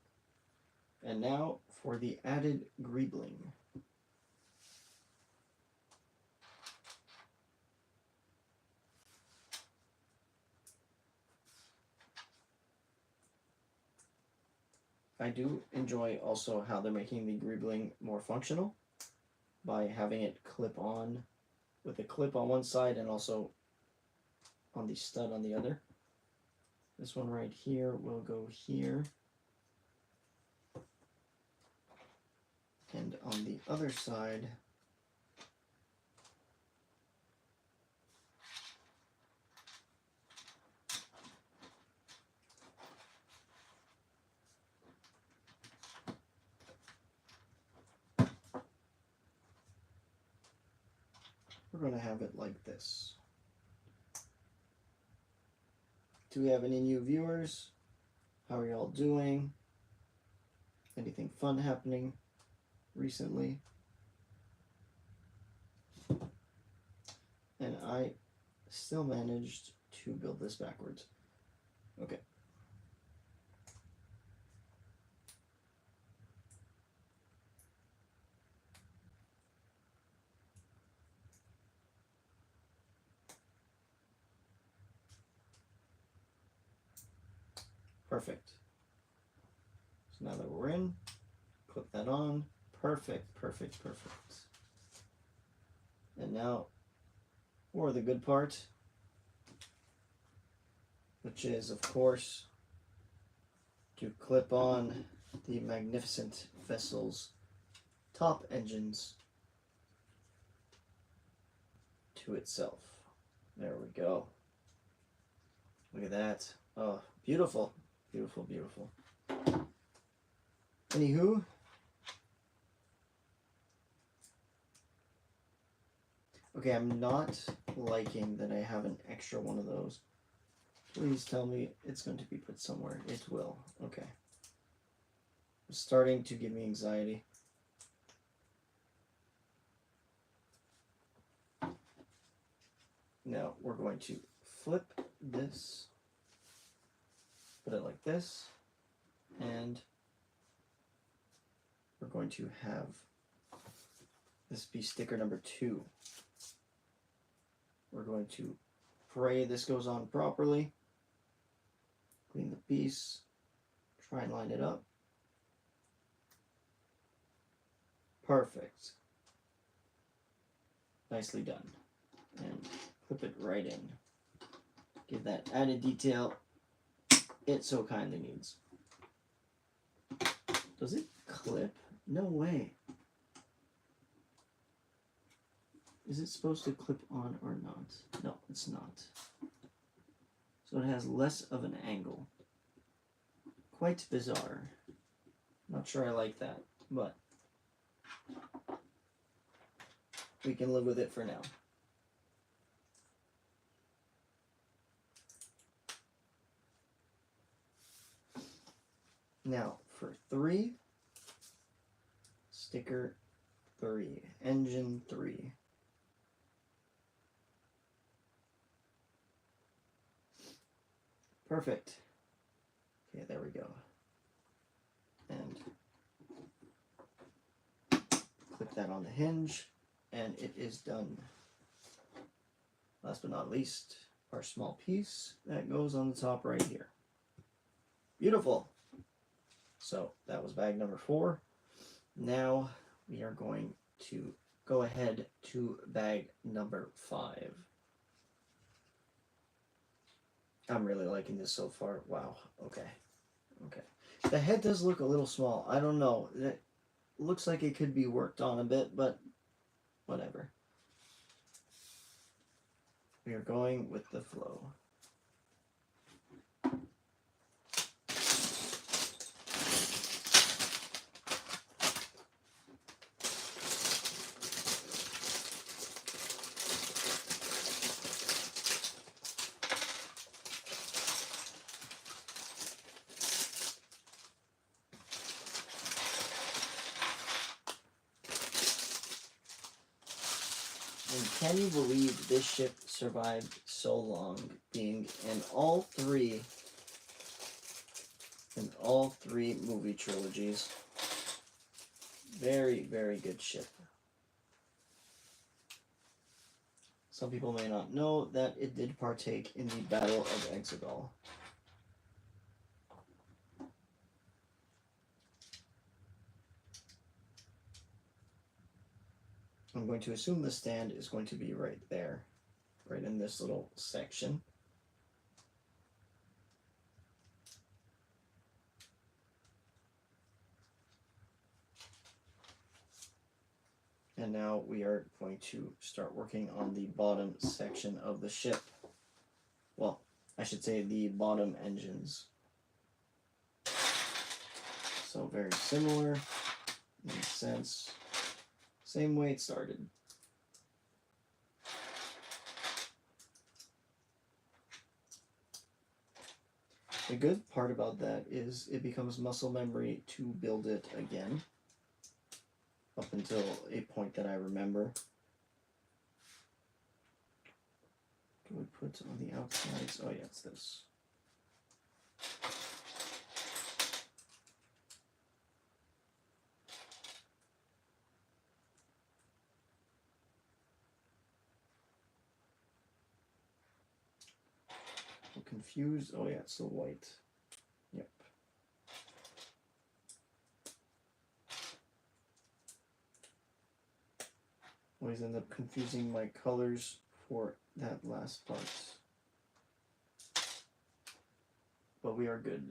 And now for the added greebling. I do enjoy also how they're making the greebling more functional by having it clip on with a clip on one side and also on the stud on the other. This one right here will go here. And on the other side, we're going to have it like this. Do we have any new viewers? How are y'all doing? Anything fun happening recently? And I still managed to build this backwards. Okay. Perfect. So now that we're in, clip that on. Perfect, perfect, perfect. And now for the good part, which is, of course, to clip on the magnificent vessel's top engines to itself. There we go. Look at that. Oh, beautiful. Beautiful, beautiful. Anywho, okay, I'm not liking that I have an extra one of those. Please tell me it's going to be put somewhere. It will. Okay. It's starting to give me anxiety. Now we're going to flip this, put it like this, and we're going to have this be sticker number 2. We're going to pray this goes on properly, clean the piece, try and line it up. Perfect. Nicely done. And clip it right in. Give that added detail it so kindly needs. Does it clip? No way. Is it supposed to clip on or not? No, it's not. So it has less of an angle. Quite bizarre. Not sure I like that, but we can live with it for now. Now for 3, sticker 3, engine 3. Perfect. Okay, there we go. And clip that on the hinge, and it is done. Last but not least, our small piece that goes on the top right here. Beautiful. So that was bag number 4. Now we are going to go ahead to bag number 5. I'm really liking this so far. Wow. Okay. Okay. The head does look a little small. I don't know. It looks like it could be worked on a bit, but whatever. We are going with the flow. And can you believe this ship survived so long, being in all three movie trilogies? Very, very good ship. Some people may not know that it did partake in the Battle of Exegol. I'm going to assume the stand is going to be right there, right in this little section. And now we are going to start working on the bottom section of the ship. Well, I should say the bottom engines. So very similar, makes sense. Same way it started. The good part about that is it becomes muscle memory to build it again, up until a point that I remember. What do we put on the outsides? Oh yeah, it's this. I'm confused. Oh yeah, it's the white. Yep. Always end up confusing my colors for that last part. But we are good.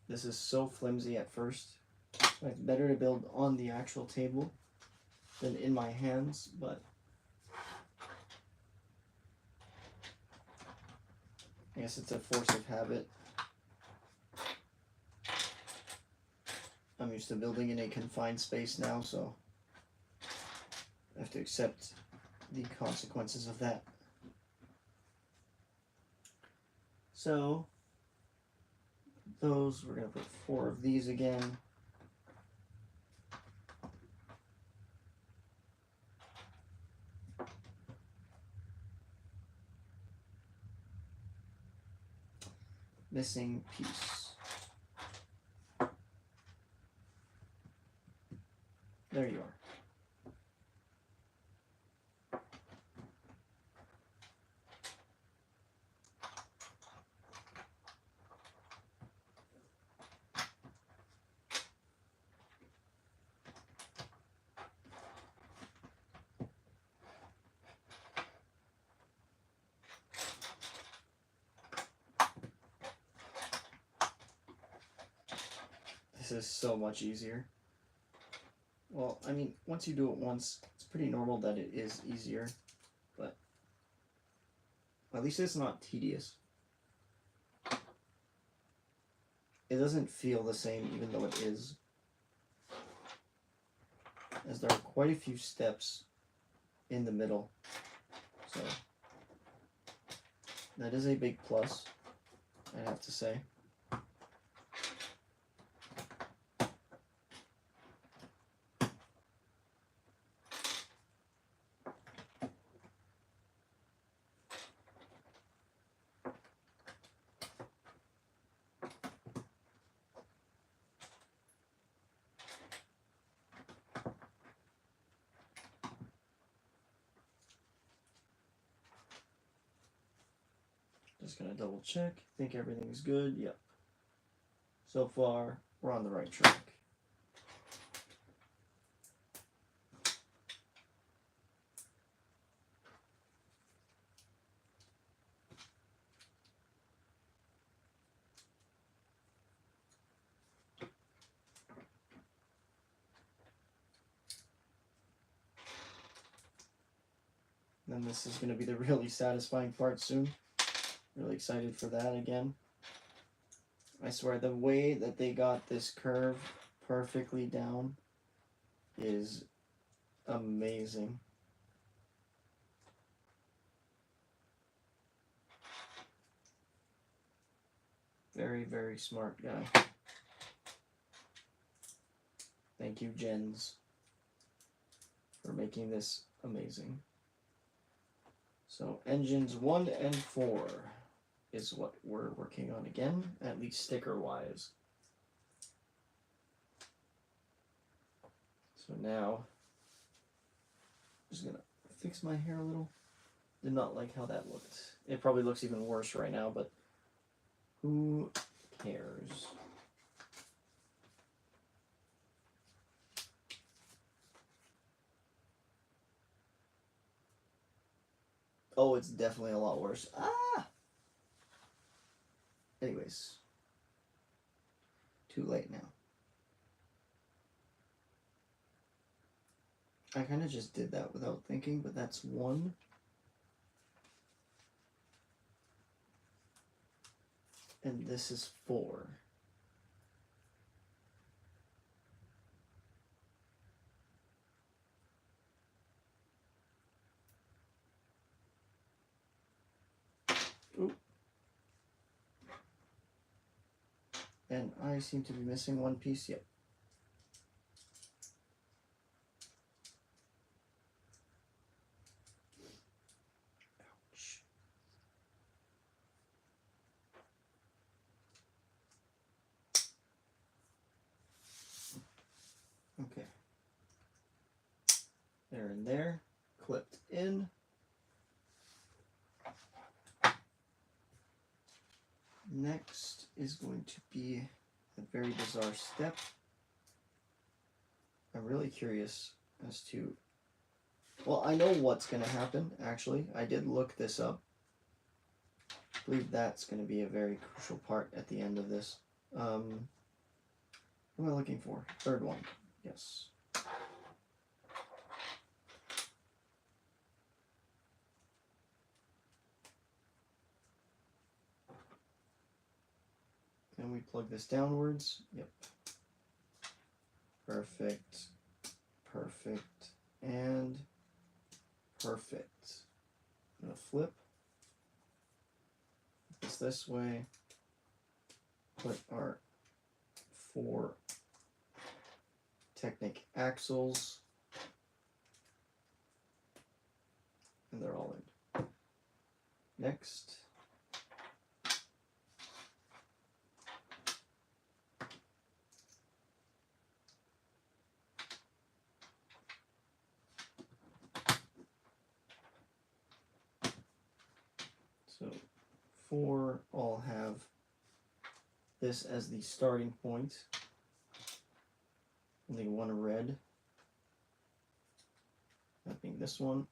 This is so flimsy at first. It's better to build on the actual table than in my hands, but I guess it's a force of habit. I'm used to building in a confined space now, so I have to accept the consequences of that. So, those, we're going to put 4 of these again. Missing piece. There you are. This is so much easier. Well, I mean, once you do it once, it's pretty normal that it is easier, but at least it's not tedious. It doesn't feel the same even though it is, as there are quite a few steps in the middle, so that is a big plus, I have to say. Just gonna double check, think everything's good. Yep. So far, we're on the right track. Then this is going to be the really satisfying part soon. Really excited for that again. I swear, the way that they got this curve perfectly down is amazing. Very, very smart guy. Thank you, Jens, for making this amazing. So engines 1 and 4 is what we're working on again, at least sticker-wise. So now, I'm just gonna fix my hair a little. Did not like how that looked. It probably looks even worse right now, but who cares? Oh, it's definitely a lot worse. Ah! Anyways. Too late now. I kind of just did that without thinking, but that's 1. And this is 4. Oop. And I seem to be missing 1 piece. Yep. Ouch. Okay. There and there. Clipped in. Next is going to be a very bizarre step. I'm really curious as to... Well, I know what's going to happen, actually. I did look this up. I believe that's going to be a very crucial part at the end of this. What am I looking for? 3rd one. Yes. And we plug this downwards. Yep. Perfect. Perfect. And perfect. I'm going to flip this way. Put our 4 Technic axles. And they're all in. Next. So 4 all have this as the starting point. Only 1 red. That being this one.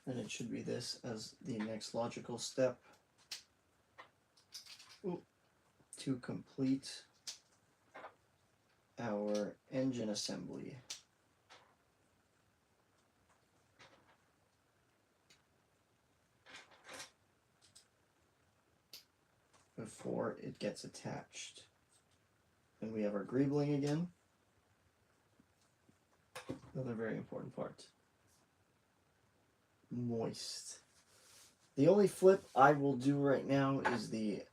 And it should be this as the next logical step. Ooh, to complete our engine assembly. Before it gets attached. And we have our greebling again. Another very important part. Moist. The only flip I will do right now is the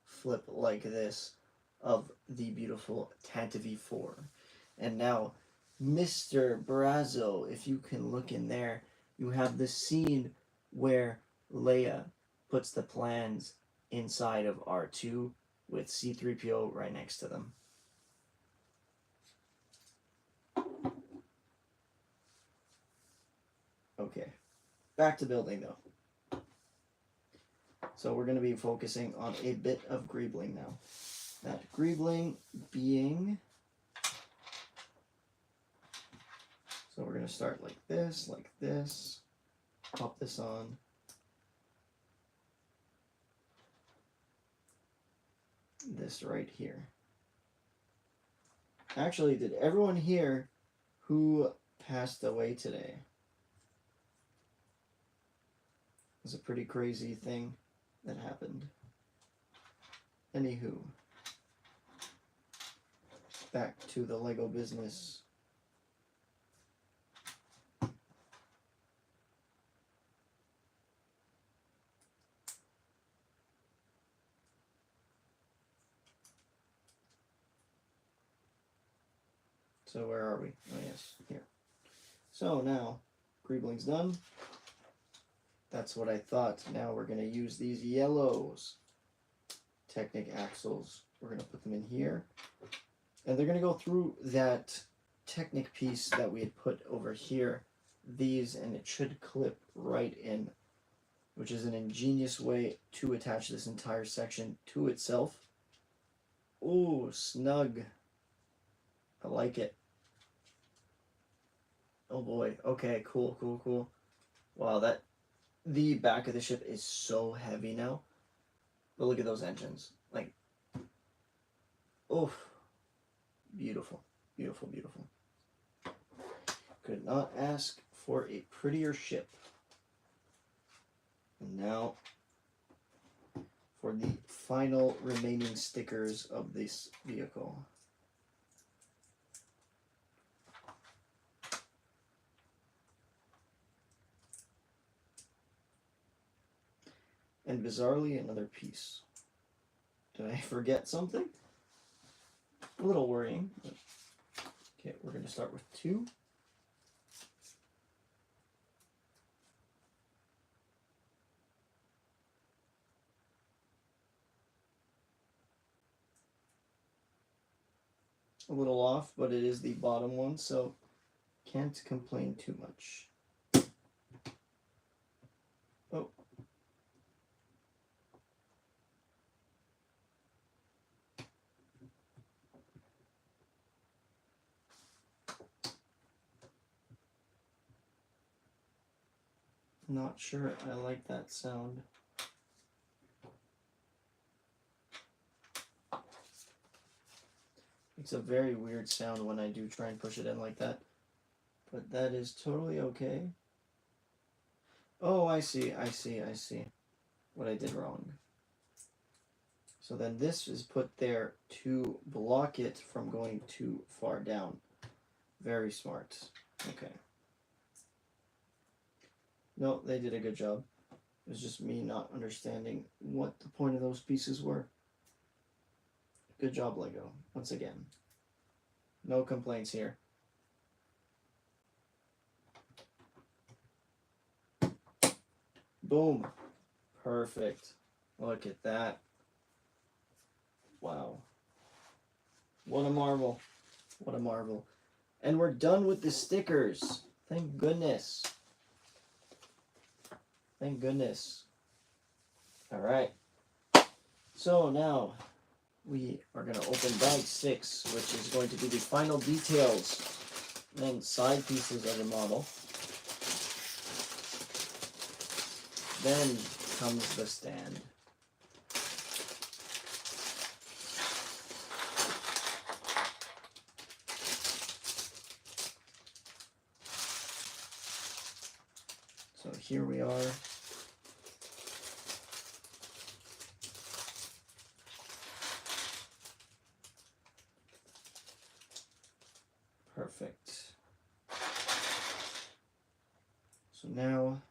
flip like this of the beautiful Tantive 4. And now, Mr. Brazzo, if you can look in there, you have the scene where Leia puts the plans inside of R2 with C-3PO right next to them. Okay, back to building though. So we're going to be focusing on a bit of greebling now. That greebling being... So we're going to start like this, pop this on. This right here. Actually, did everyone hear who passed away today? It was a pretty crazy thing that happened. Anywho, back to the Lego business. So where are we? Oh yes, here. So now, greebling's done. That's what I thought. Now we're going to use these yellows. Technic axles. We're going to put them in here. And they're going to go through that Technic piece that we had put over here. These, and it should clip right in, which is an ingenious way to attach this entire section to itself. Ooh, snug. I like it. Oh boy. Okay, cool, cool, cool. Wow, the back of the ship is so heavy now. But look at those engines. Like, oof. Beautiful, beautiful, beautiful. Could not ask for a prettier ship. And now for the final remaining stickers of this vehicle. And bizarrely, another piece. Did I forget something? A little worrying. Okay, we're going to start with 2. A little off, but it is the bottom one, so can't complain too much. Oh. Not sure I like that sound. It's a very weird sound when I do try and push it in like that. But that is totally okay. Oh, I see, I see, I see what I did wrong. So then this is put there to block it from going too far down. Very smart. Okay. No, they did a good job. It was just me not understanding what the point of those pieces were. Good job, Lego, once again. No complaints here. Boom. Perfect. Look at that. Wow. What a marvel. What a marvel. And we're done with the stickers. Thank goodness. Thank goodness. All right. So now we are going to open bag 6, which is going to be the final details and side pieces of the model. Then comes the stand. So here we are. Perfect. So now.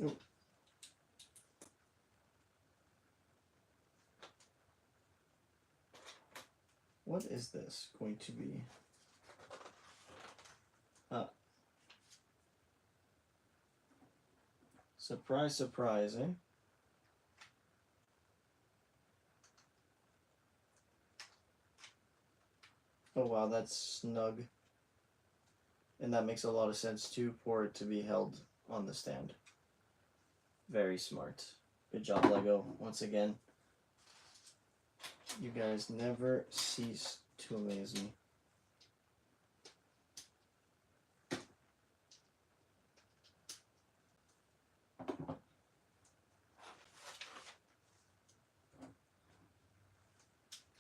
Oh. What is this going to be? Surprise, surprise, eh? Oh wow, that's snug. And that makes a lot of sense too, for it to be held on the stand. Very smart. Good job, Lego, once again. You guys never cease to amaze me.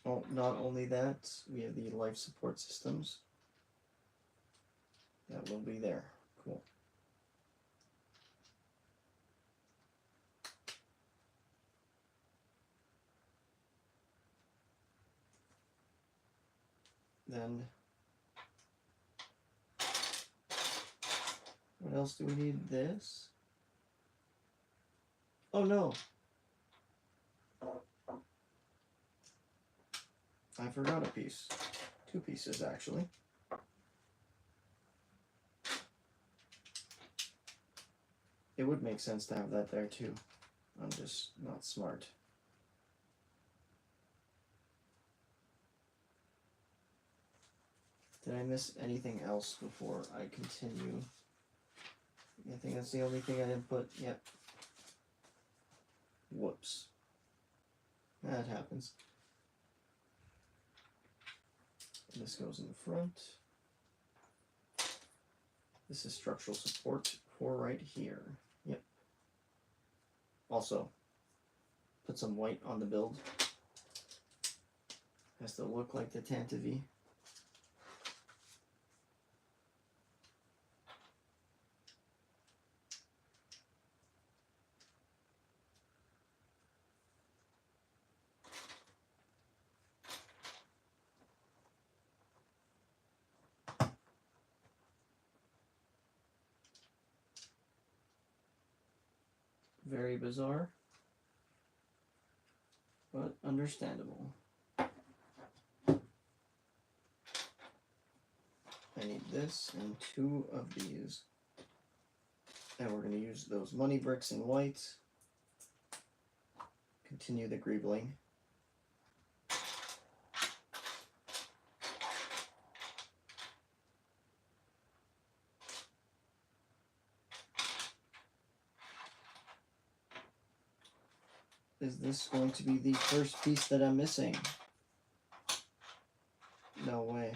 Oh, not only that, we have the life support systems. That will be there. Cool. And what else do we need? This? Oh no! I forgot a piece. 2 pieces actually. It would make sense to have that there too. I'm just not smart. Did I miss anything else before I continue? I think that's the only thing I didn't put. Yep. Whoops. That happens. And this goes in the front. This is structural support for right here. Yep. Also, put some white on the build. Has to look like the Tantive. Very bizarre, but understandable. I need this and 2 of these. And we're going to use those money bricks in white. Continue the greebling. Is this going to be the first piece that I'm missing? No way.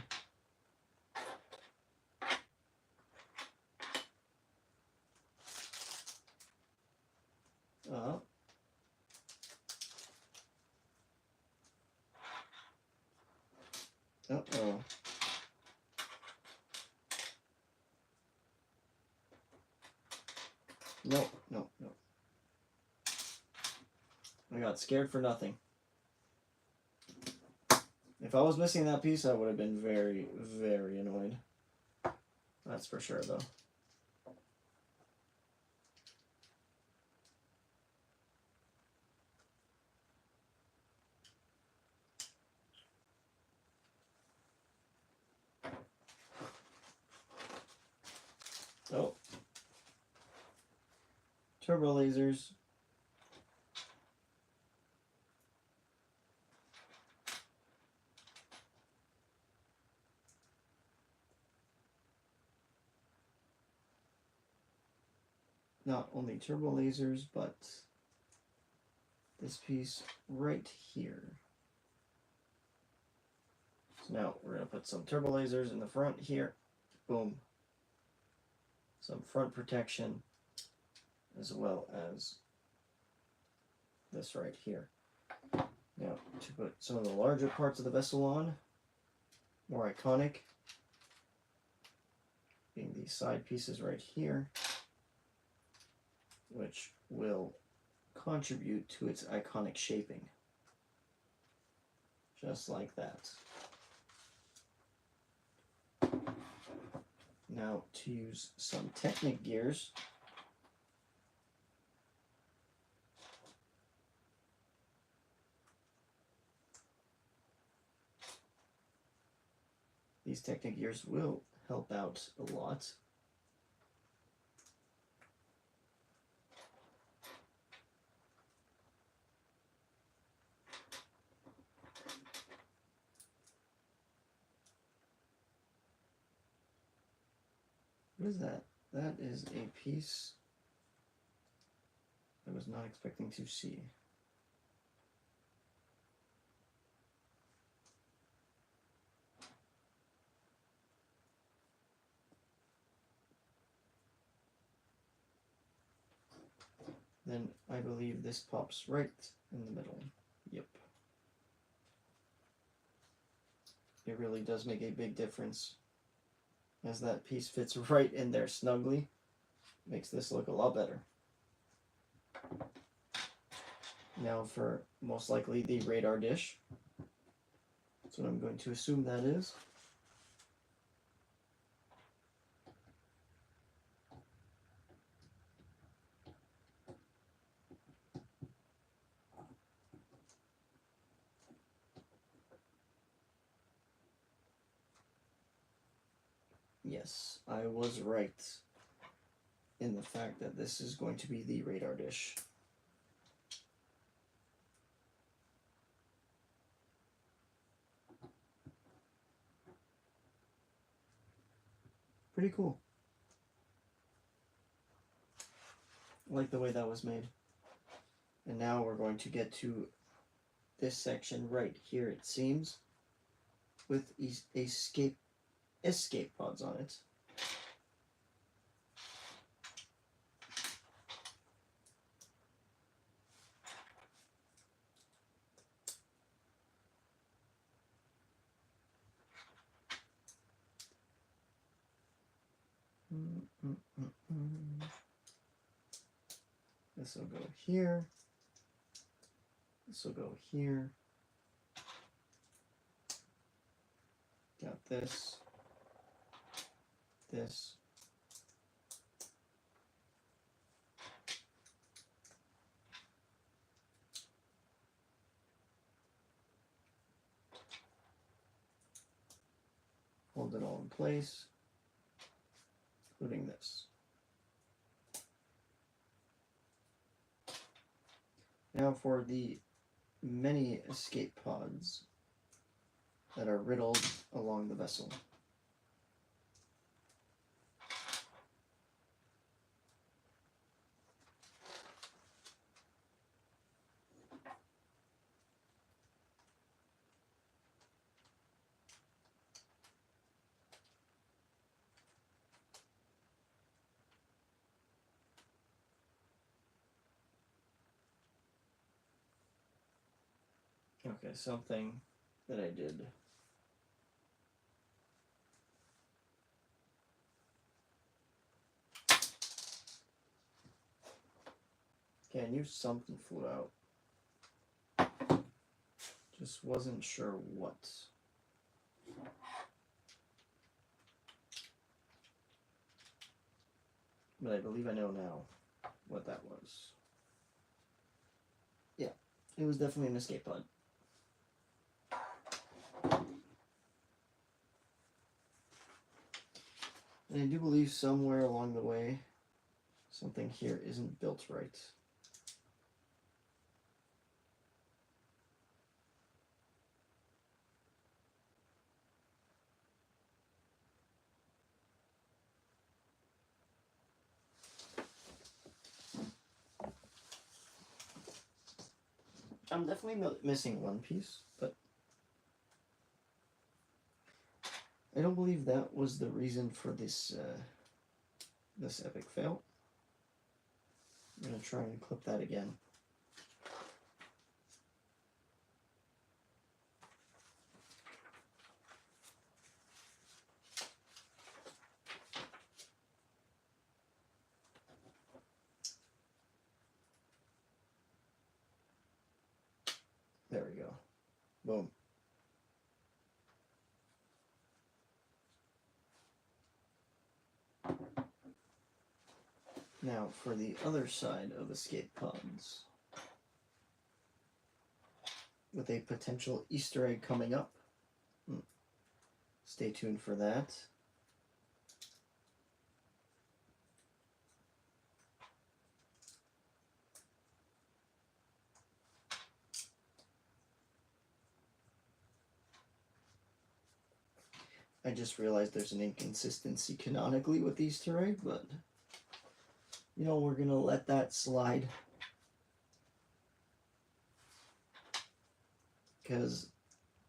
Uh-oh. No. I got scared for nothing. If I was missing that piece, I would have been very, very annoyed. That's for sure, though. Oh. Turbo lasers. Not only turbo lasers, but this piece right here. So now we're going to put some turbo lasers in the front here. Boom. Some front protection, as well as this right here. Now, to put some of the larger parts of the vessel on, more iconic, being these side pieces right here, which will contribute to its iconic shaping. Just like that. Now, to use some Technic gears, these Technic gears will help out a lot. What is that? That is a piece I was not expecting to see. Then I believe this pops right in the middle. Yep. It really does make a big difference, as that piece fits right in there snugly. Makes this look a lot better. Now for most likely the radar dish. That's what I'm going to assume that is. Yes, I was right in the fact that this is going to be the radar dish. Pretty cool. I like the way that was made. And now we're going to get to this section right here, it seems, with escape pods on it. This will go here. This will go here. Got this. This. Hold it all in place, including this. Now for the many escape pods that are riddled along the vessel. Okay, something that I did. Okay, I knew something flew out. Just wasn't sure what. But I believe I know now what that was. Yeah, it was definitely an escape pod. And I do believe somewhere along the way, something here isn't built right. I'm definitely missing one piece, but I don't believe that was the reason for this this epic fail. I'm gonna try and clip that again. There we go. Boom. Now for the other side of escape pods, with a potential Easter egg coming up. Stay tuned for that. I just realized there's an inconsistency canonically with Easter egg, but you know, we're gonna let that slide. Because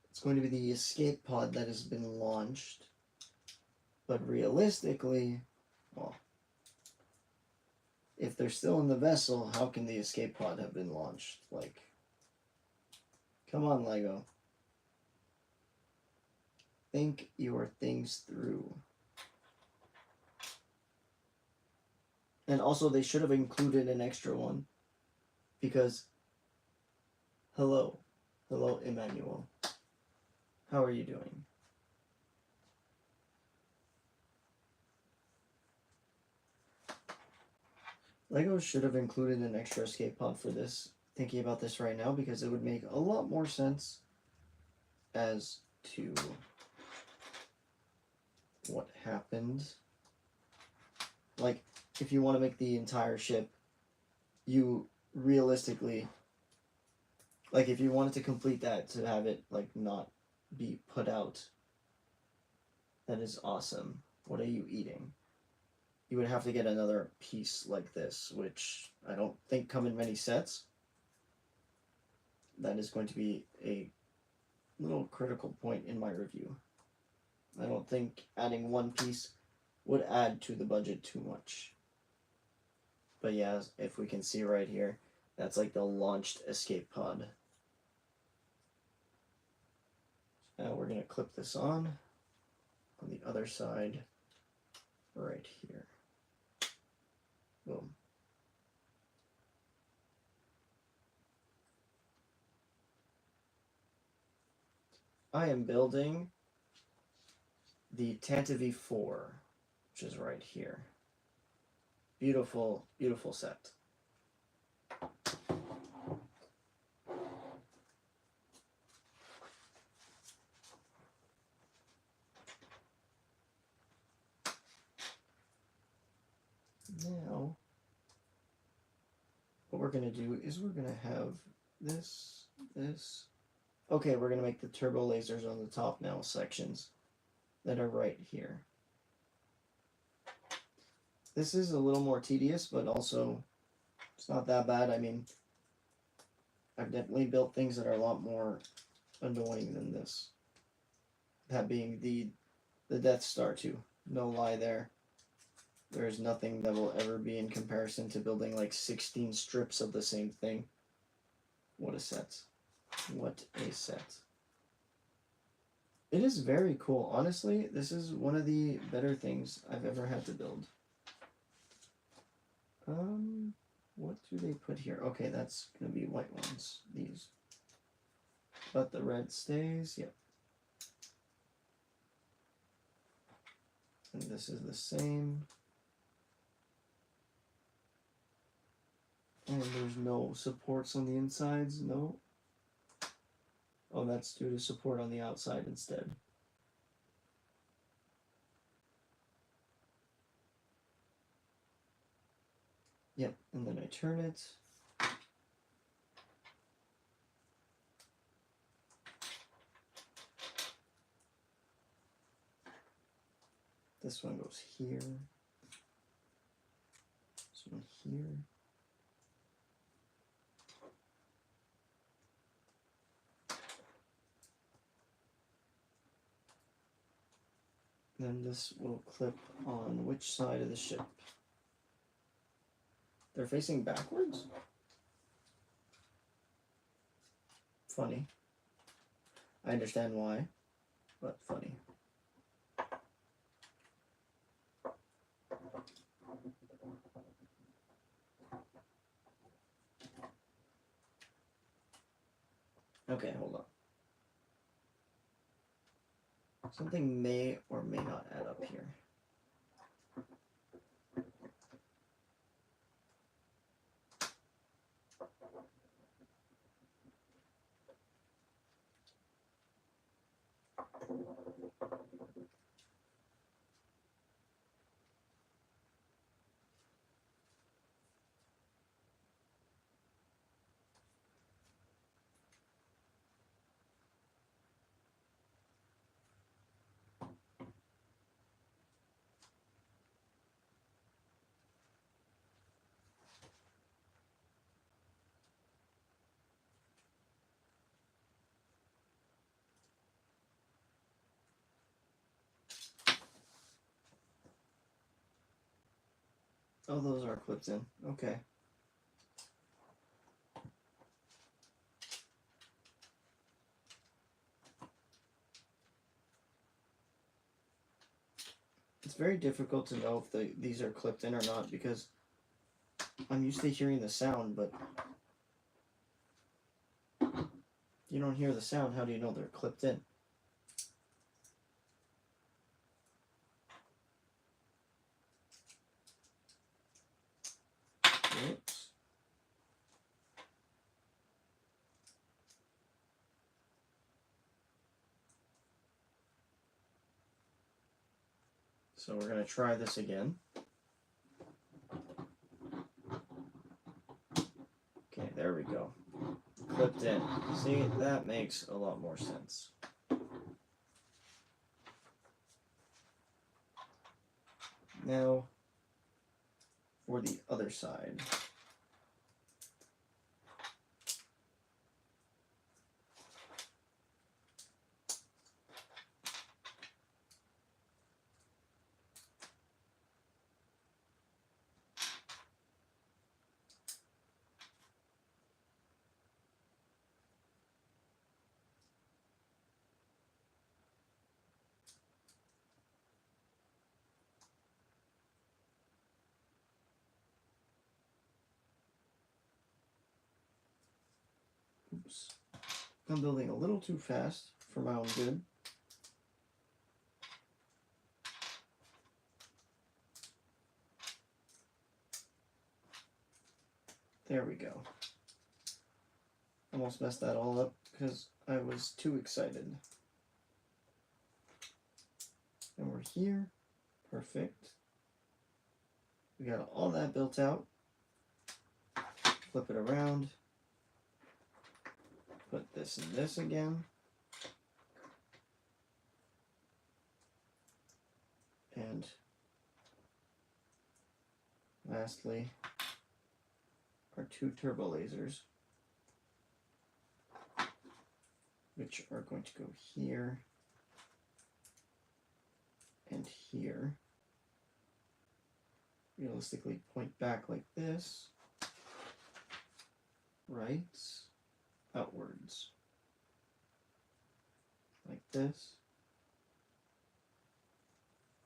it's going to be the escape pod that has been launched. But realistically, well, if they're still in the vessel, how can the escape pod have been launched? Like, come on, Lego. Think your things through. And also, they should have included an extra one. Because, hello, Emmanuel. How are you doing? Lego should have included an extra escape pod for this. Thinking about this right now, because it would make a lot more sense as to what happened. Like, if you want to make the entire ship, you realistically, like, if you wanted to complete that to have it, like, not be put out, that is awesome. What are you eating? You would have to get another piece like this, which I don't think come in many sets. That is going to be a little critical point in my review. I don't think adding one piece would add to the budget too much. But yeah, if we can see right here, that's like the launched escape pod. Now we're going to clip this on the other side right here. Boom. I am building the Tantive 4, which is right here. Beautiful, beautiful set. Now, what we're going to do is we're going to have this. Okay, we're going to make the turbo lasers on the top now sections that are right here. This is a little more tedious, but also it's not that bad. I mean, I've definitely built things that are a lot more annoying than this. That being the Death Star 2. No lie there. There's nothing that will ever be in comparison to building like 16 strips of the same thing. What a set. What a set. It is very cool. Honestly, this is one of the better things I've ever had to build. What do they put here? Okay, that's going to be white ones. These. But the red stays. Yep. And this is the same. And there's no supports on the insides. No. Oh, that's due to support on the outside instead. Yep, and then I turn it. This one goes here. This one here. Then this will clip on which side of the ship? They're facing backwards? Funny. I understand why, but funny. Okay, hold on. Something may or may not add up here. Oh, those are clipped in. Okay. It's very difficult to know if these are clipped in or not because I'm used to hearing the sound, but you don't hear the sound. How do you know they're clipped in? Oops. So we're going to try this again. Okay, there we go. Clipped in. See, that makes a lot more sense. Now, for the other side. Oops. I'm building a little too fast for my own good. There we go. Almost messed that all up because I was too excited. And we're here. Perfect. We got all that built out. Flip it around. Put this and this again. And lastly, our two turbo lasers, which are going to go here and here. Realistically point back like this, right, outwards, like this.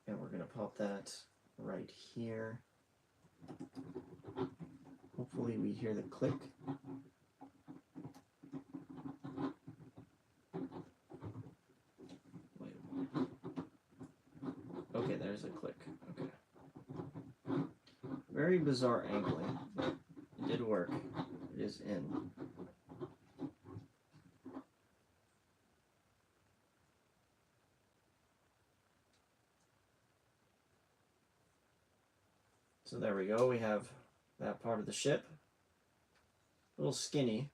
And we're going to pop that right here. Hopefully we hear the click. Wait. Okay, there's a click. Okay. Very bizarre angling, but it did work. It is in. So there we go. We have that part of the ship. A little skinny,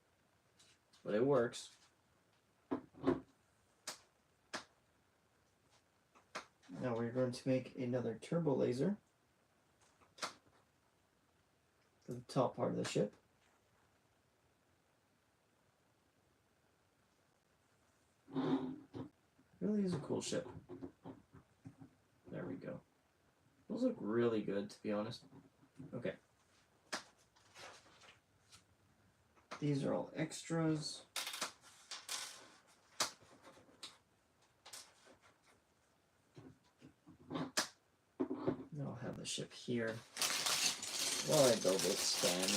but it works. Now we're going to make another turbo laser for the top part of the ship. Really is a cool ship. There we go. Those look really good, to be honest. Okay. These are all extras. Now I'll have the ship here while I build its span.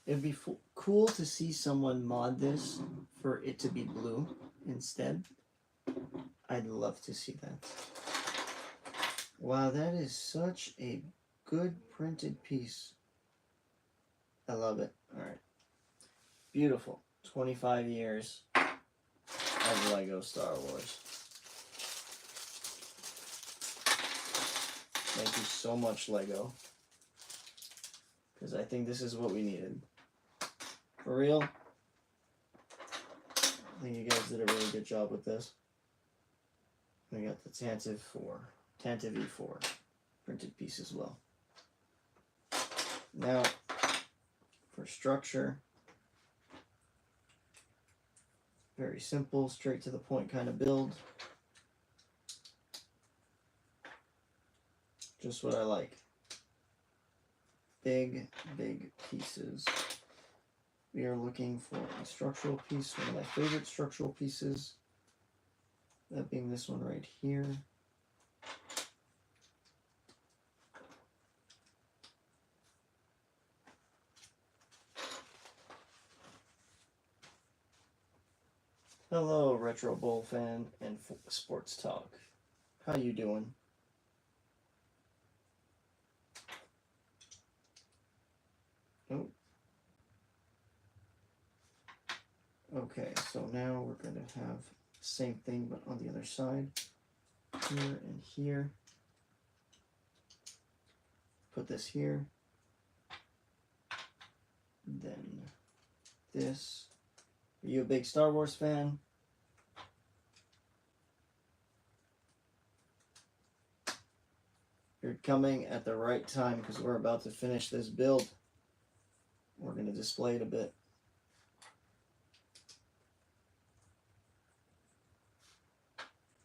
It'd be cool to see someone mod this for it to be blue instead. I'd love to see that. Wow, that is such a good printed piece. I love it. All right. Beautiful. 25 years of Lego Star Wars. Thank you so much, Lego. Because I think this is what we needed. For real, I think you guys did a really good job with this. We got the Tantive E4 printed piece as well. Now, for structure, very simple, straight to the point kind of build. Just what I like. Big, big pieces. We are looking for a structural piece, one of my favorite structural pieces. That being this one right here. Hello, Retro Bowl fan and Sports Talk. How you doing? Okay, so now we're going to have same thing but on the other side. Here and here. Put this here. Then this. Are you a big Star Wars fan? You're coming at the right time because we're about to finish this build. We're going to display it a bit.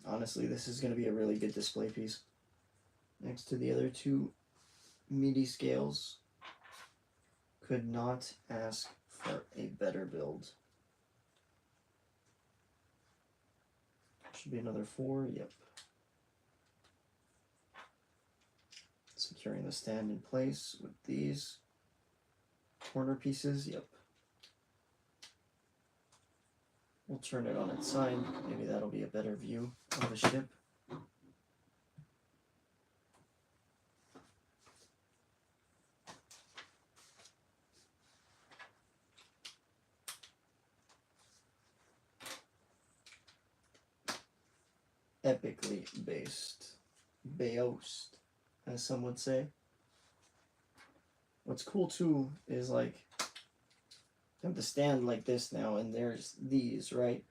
Honestly, this is going to be a really good display piece. Next to the other two meaty scales. Could not ask for a better build. Should be another 4, yep. Securing the stand in place with these corner pieces, yep. We'll turn it on its side. Maybe that'll be a better view of the ship. Epically based, as some would say. What's cool too is like I have the stand like this now, and there's these, right?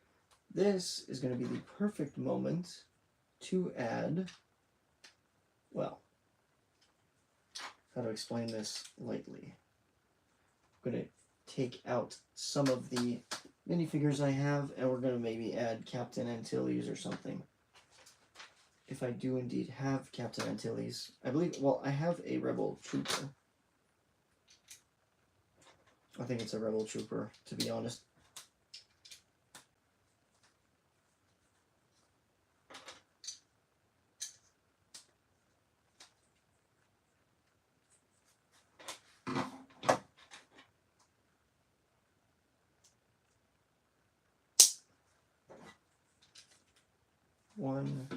This is going to be the perfect moment to add, well, how to explain this lightly. I'm going to take out some of the minifigures I have, and we're going to maybe add Captain Antilles or something. If I do indeed have Captain Antilles, I believe, well, I have a Rebel Trooper. I think it's a Rebel Trooper, to be honest. One,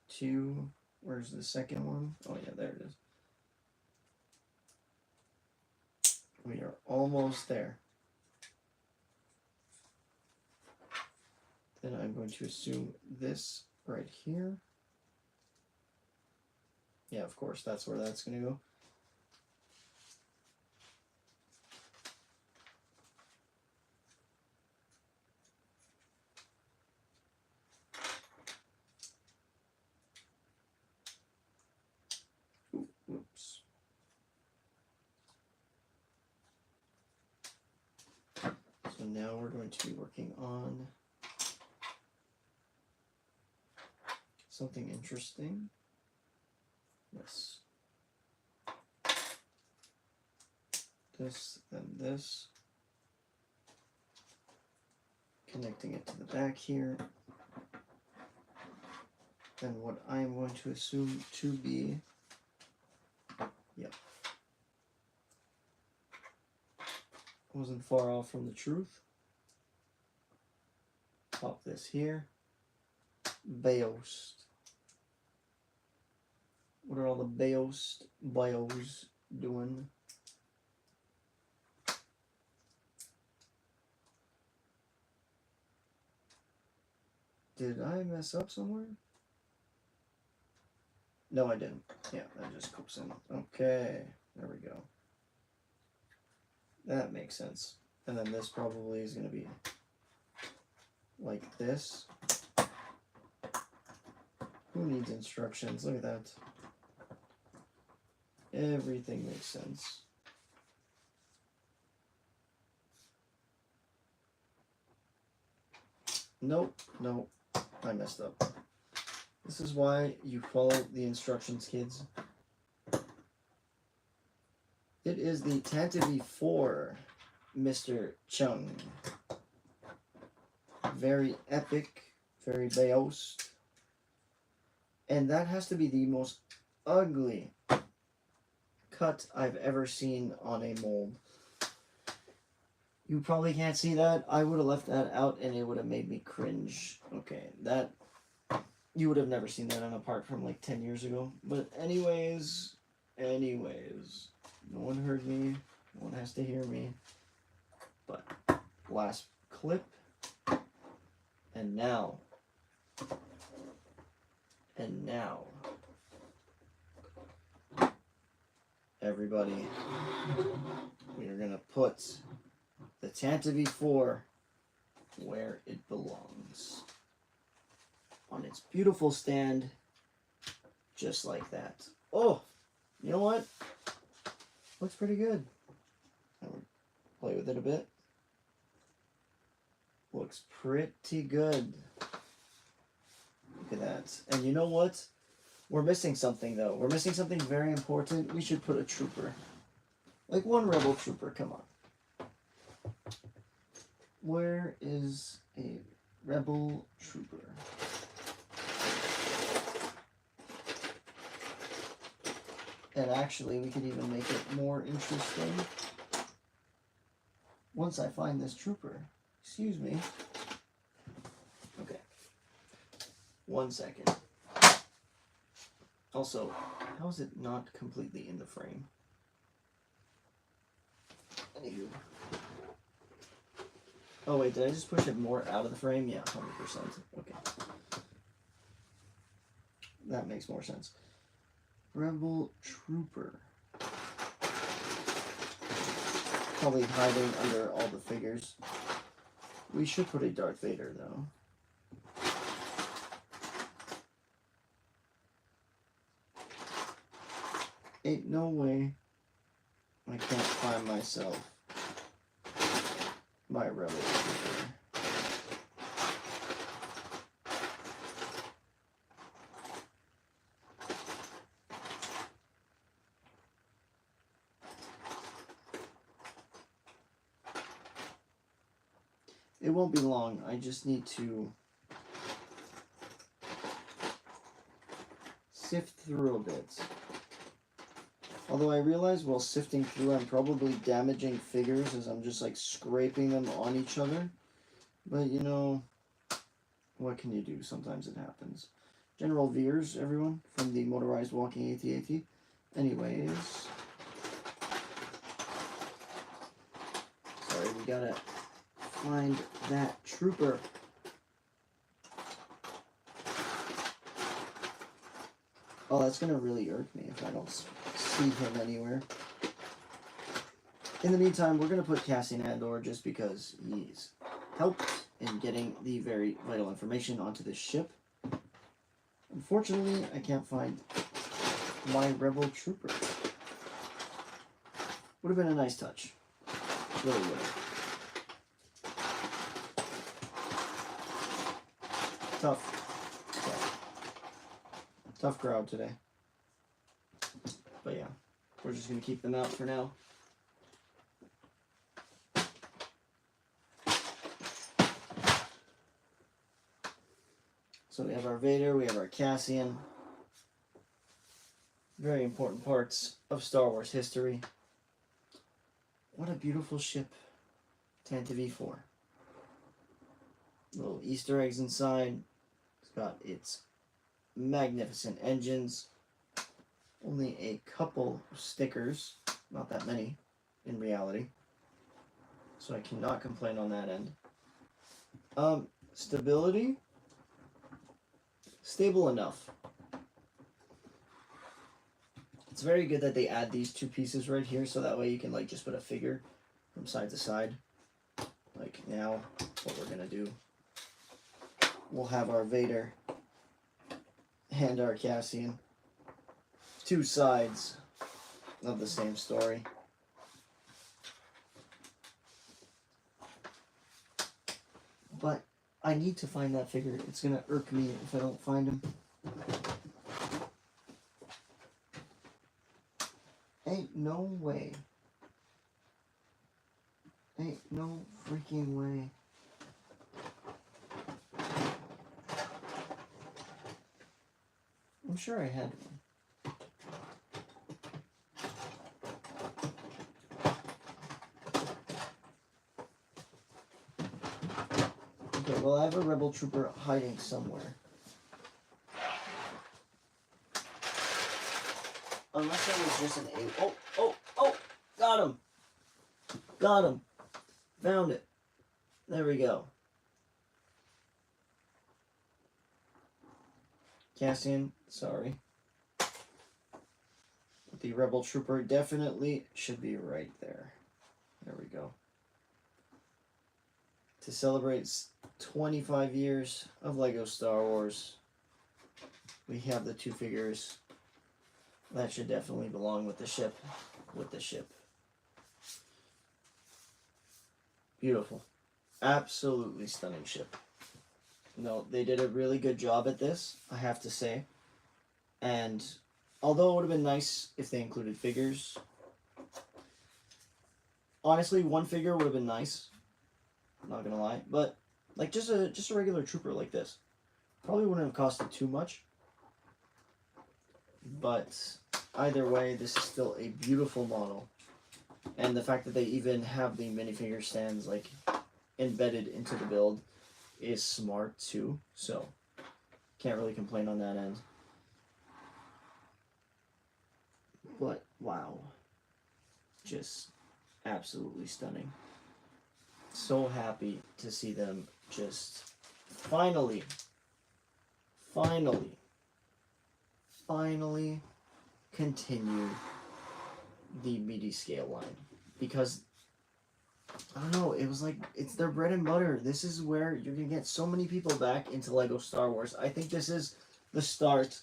two, where's the second one? Oh yeah, there it is. We are almost there. Then I'm going to assume this right here. Yeah, of course, that's where that's going to go. Oops. So now we're going to be working on something interesting. Yes. This, then this. Connecting it to the back here. Then what I'm going to assume to be, yep. Wasn't far off from the truth. Pop this here. Bayost. What are all the Bayost bios doing? Did I mess up somewhere? No, I didn't. Yeah, that just clips in. Okay, there we go. That makes sense. And then this probably is going to be like this. Who needs instructions? Look at that. Everything makes sense. Nope, nope, I messed up. This is why you follow the instructions, kids. It is the Tantive 4, Mr. Chung. Very epic, very Bayost. And that has to be the most ugly cut I've ever seen on a mold. You probably can't see that. I would have left that out and it would have made me cringe. Okay, that, you would have never seen that on a part from like 10 years ago. But anyways, no one heard me. No one has to hear me. But last clip, And now, everybody, we are going to put the Tantive 4 where it belongs. On its beautiful stand, just like that. Oh, you know what? Looks pretty good. Play with it a bit. Looks pretty good. Look at that. And you know what? We're missing something, though. We're missing something very important. We should put a trooper. Like one rebel trooper. Come on. Where is a rebel trooper? And actually, we could even make it more interesting once I find this trooper. Excuse me. Okay. 1 second. Also, how is it not completely in the frame? Anywho. Oh wait, did I just push it more out of the frame? Yeah, 100%. Okay. That makes more sense. Rebel Trooper. Probably hiding under all the figures. We should put a Darth Vader, though. Ain't no way I can't find myself my Rebel Trooper. It won't be long. I just need to sift through a bit. Although I realize while sifting through, I'm probably damaging figures as I'm just like scraping them on each other. But you know, what can you do? Sometimes it happens. General Veers, everyone, from the Motorized Walking AT-AT. Anyways. Sorry, we gotta find that trooper. Oh, that's gonna really irk me if I don't see him anywhere. In the meantime, we're gonna put Cassian Andor just because he's helped in getting the very vital information onto this ship. Unfortunately, I can't find my Rebel Trooper. Would have been a nice touch. Really would have. Tough crowd today. But yeah, we're just going to keep them out for now. So we have our Vader, we have our Cassian. Very important parts of Star Wars history. What a beautiful ship, Tantive 4. Little Easter eggs inside. It's got its magnificent engines. Only a couple stickers, not that many in reality. So I cannot complain on that end. Stability, stable enough. It's very good that they add these two pieces right here, so that way you can like just put a figure from side to side. Like now, what we're gonna do, we'll have our Vader and our Cassian, two sides of the same story. But I need to find that figure. It's gonna irk me if I don't find him. Ain't no way. Ain't no freaking way. I'm sure I had one. Okay, well I have a Rebel Trooper hiding somewhere. Unless it was just an A. Oh! Got him! Got him! Found it. There we go. Cassian, sorry. The Rebel Trooper definitely should be right there. There we go. To celebrate 25 years of LEGO Star Wars, we have the two figures. That should definitely belong with the ship. Beautiful. Absolutely stunning ship. No, they did a really good job at this, I have to say. And although it would have been nice if they included figures, honestly, one figure would have been nice. I'm not gonna lie, but like just a regular trooper like this probably wouldn't have costed too much. But either way, this is still a beautiful model, and the fact that they even have the minifigure stands like embedded into the build is smart too. So can't really complain on that end. But wow, just absolutely stunning. So happy to see them just finally continue the MIDI scale line, because I don't know, it was like it's their bread and butter. This is where you're gonna get so many people back into LEGO Star Wars. I think this is the start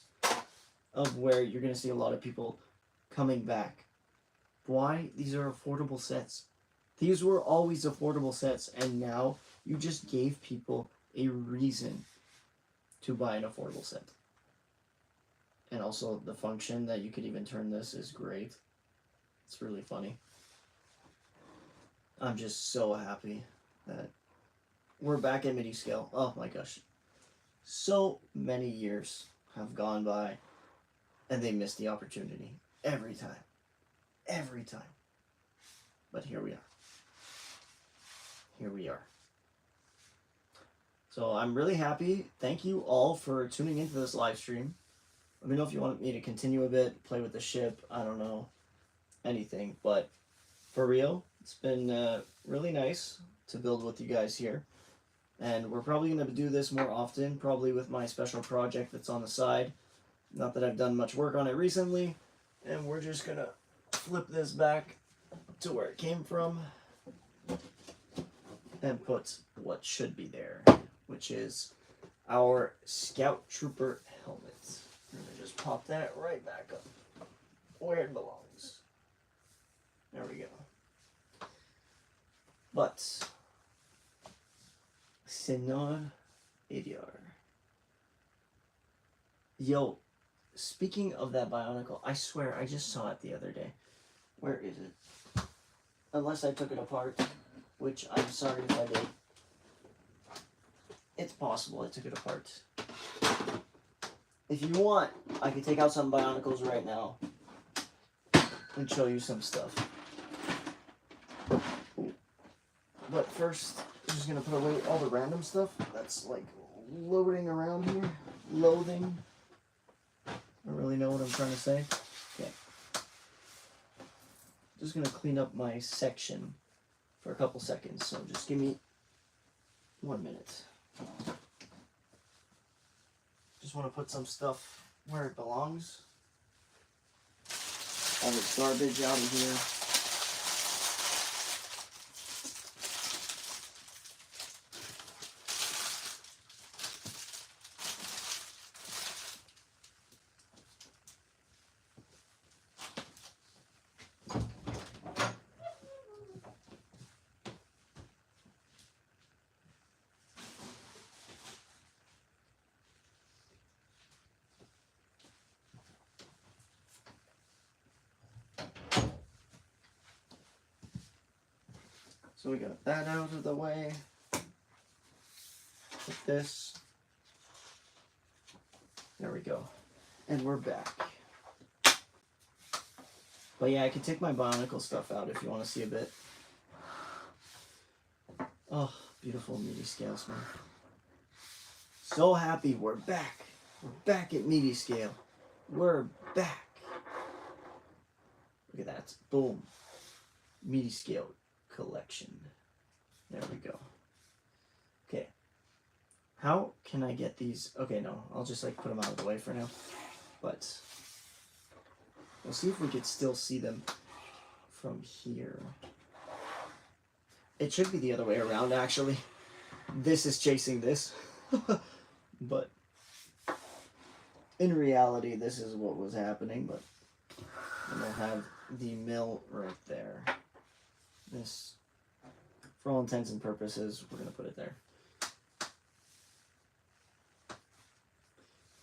of where you're gonna see a lot of people coming back. Why? These are affordable sets. These were always affordable sets, and now you just gave people a reason to buy an affordable set. And also the function that you could even turn this is great. It's really funny. I'm just so happy that we're back at MIDI scale. Oh my gosh. So many years have gone by and they missed the opportunity every time. Every time. But here we are. Here we are. So I'm really happy. Thank you all for tuning into this live stream. Let me know if you want me to continue a bit, play with the ship, I don't know, anything. But for real, it's been really nice to build with you guys here. And we're probably going to do this more often, probably with my special project that's on the side. Not that I've done much work on it recently. And we're just going to flip this back to where it came from and put what should be there, which is our Scout Trooper helmet. I'm going to just pop that right back up where it belongs. There we go. But, Senor Adiar. Yo, speaking of that Bionicle, I swear I just saw it the other day. Where is it? Unless I took it apart, which I'm sorry if I did. It's possible I took it apart. If you want, I can take out some Bionicles right now and show you some stuff. But first, I'm just gonna put away all the random stuff that's like loading around here. Loathing. I don't really know what I'm trying to say. Okay. Just gonna clean up my section for a couple seconds, so just give me 1 minute. Just want to put some stuff where it belongs. All this garbage out of here. So we got that out of the way. Put this. There we go. And we're back. But yeah, I can take my Bionicle stuff out if you want to see a bit. Oh, beautiful MIDI scales, man. So happy we're back. We're back at MIDI scale. We're back. Look at that. Boom. MIDI scale collection. There we go. Okay. How can I get these? Okay, no, I'll just like put them out of the way for now. But we'll see if we could still see them from here. It should be the other way around, actually. This is chasing this. But in reality, this is what was happening. But we'll have the mill right there. This, for all intents and purposes, we're going to put it there.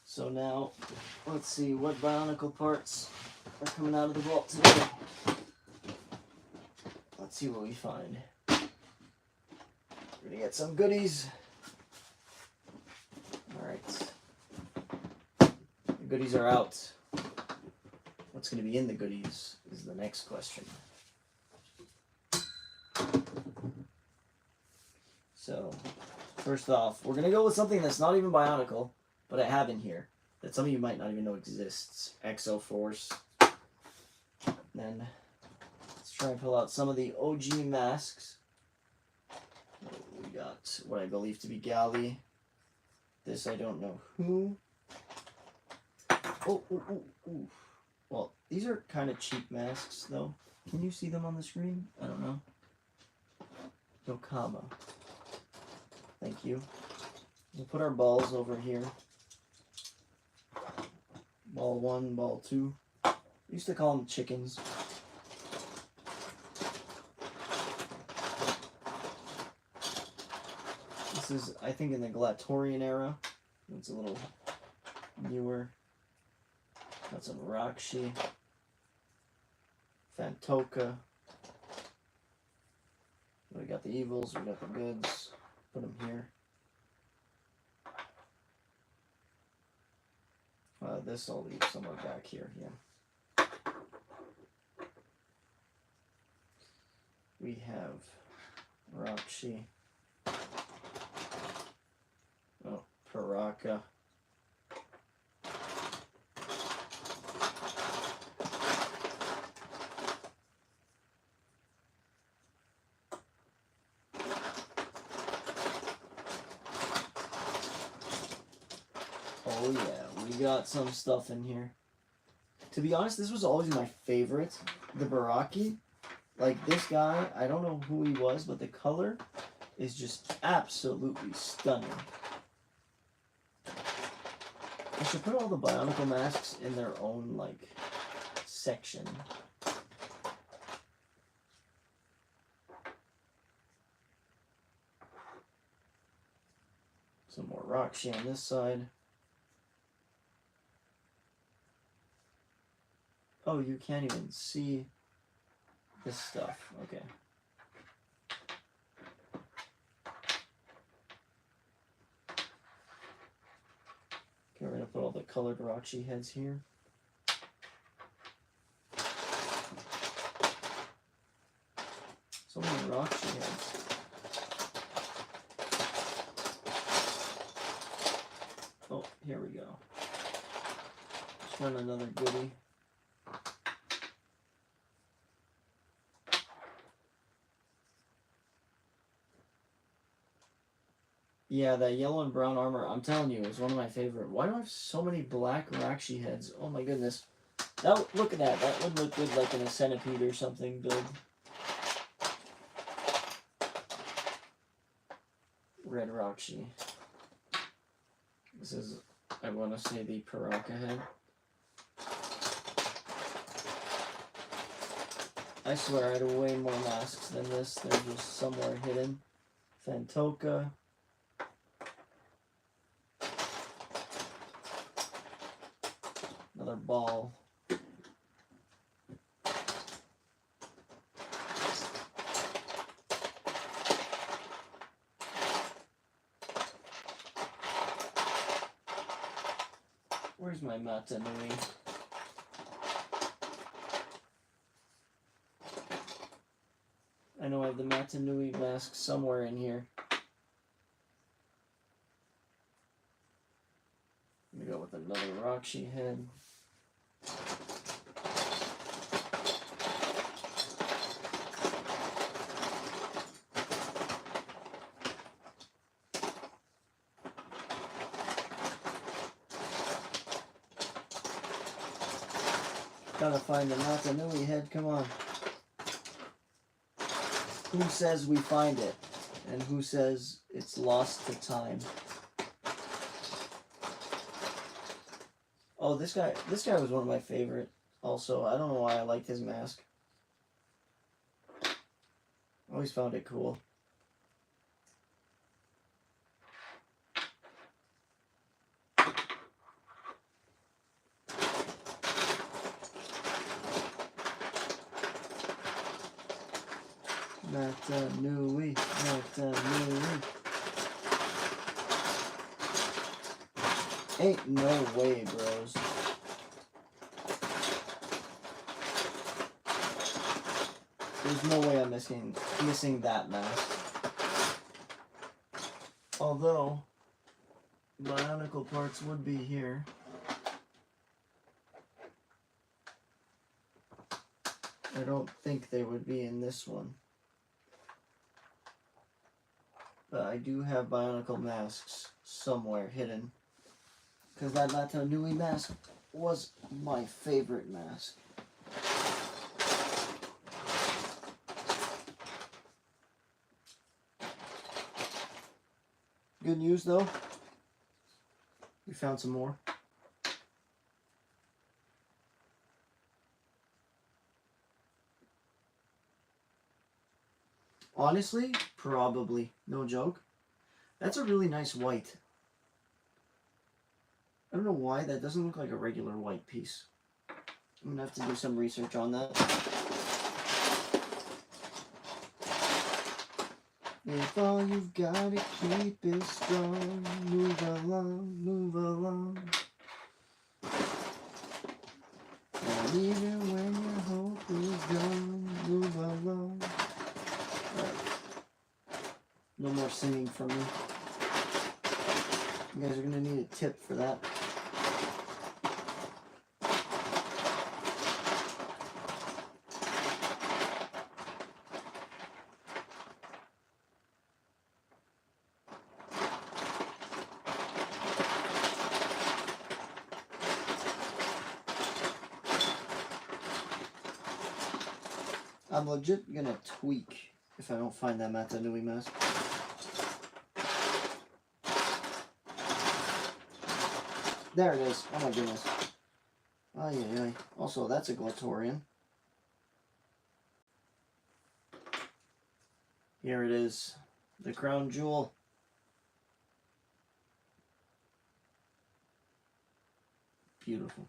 So now, let's see what Bionicle parts are coming out of the vault today. Let's see what we find. We're gonna get some goodies. Alright. The goodies are out. What's gonna be in the goodies is the next question. So, first off, we're gonna go with something that's not even Bionicle, but I have in here that some of you might not even know exists. Exo Force. Then let's try and pull out some of the OG masks. We got what I believe to be Galley. This I don't know who. Oh. Well, these are kind of cheap masks though. Can you see them on the screen? I don't know. Yokama. Thank you. We'll put our balls over here. Ball 1, ball 2. I used to call them chickens. This is, I think, in the Glatorian era. It's a little newer. Got some Rakshi. Fantoka. We got the evils, we got the goods. Put them here. This I'll leave somewhere back here, yeah. We have Rakshi. Oh, Paraka. Oh yeah, we got some stuff in here. To be honest, this was always my favorite, the Baraki. Like this guy, I don't know who he was, but the color is just absolutely stunning. I should put all the Bionicle masks in their own, like, section. Some more Rakshi on this side. Oh, you can't even see this stuff. Okay. Okay, we're going to put all the colored Rakshi heads here. So many Rakshi heads. Oh, here we go. Let's run another goodie. Yeah, that yellow and brown armor, I'm telling you, is one of my favorite. Why do I have so many black Rakshi heads? Oh my goodness. Look at that. That would look good like in a Centipede or something build. Red Rakshi. This is, I want to say, the Paraka head. I swear I had way more masks than this. They're just somewhere hidden. Fantoka. Another ball. Where's my Matanui? I know I have the Matanui mask somewhere in here. Let me go with another Rakshi head. Gotta find the Natanui head, come on. Who says we find it? And who says it's lost to time? Oh, this guy was one of my favorite also. I don't know why I liked his mask. Always found it cool. Natanui. Ain't no way, bros. There's no way I'm missing that mask. Although, Bionicle parts would be here. I don't think they would be in this one. But I do have Bionicle masks somewhere hidden. Because that Natanui mask was my favorite mask. Good news though, we found some more. Honestly, probably, no joke. That's a really nice white. I don't know why, that doesn't look like a regular white piece. I'm gonna have to do some research on that. If all you've got to keep is strong, move along, move along. And even when your hope is gone, move along. Right. No more singing from me. You guys are gonna need a tip for that. I'm legit gonna tweak if I don't find that Natanui mask. There it is. Oh my goodness. Ay, ay, ay. Also, that's a Glatorian. Here it is. The crown jewel. Beautiful.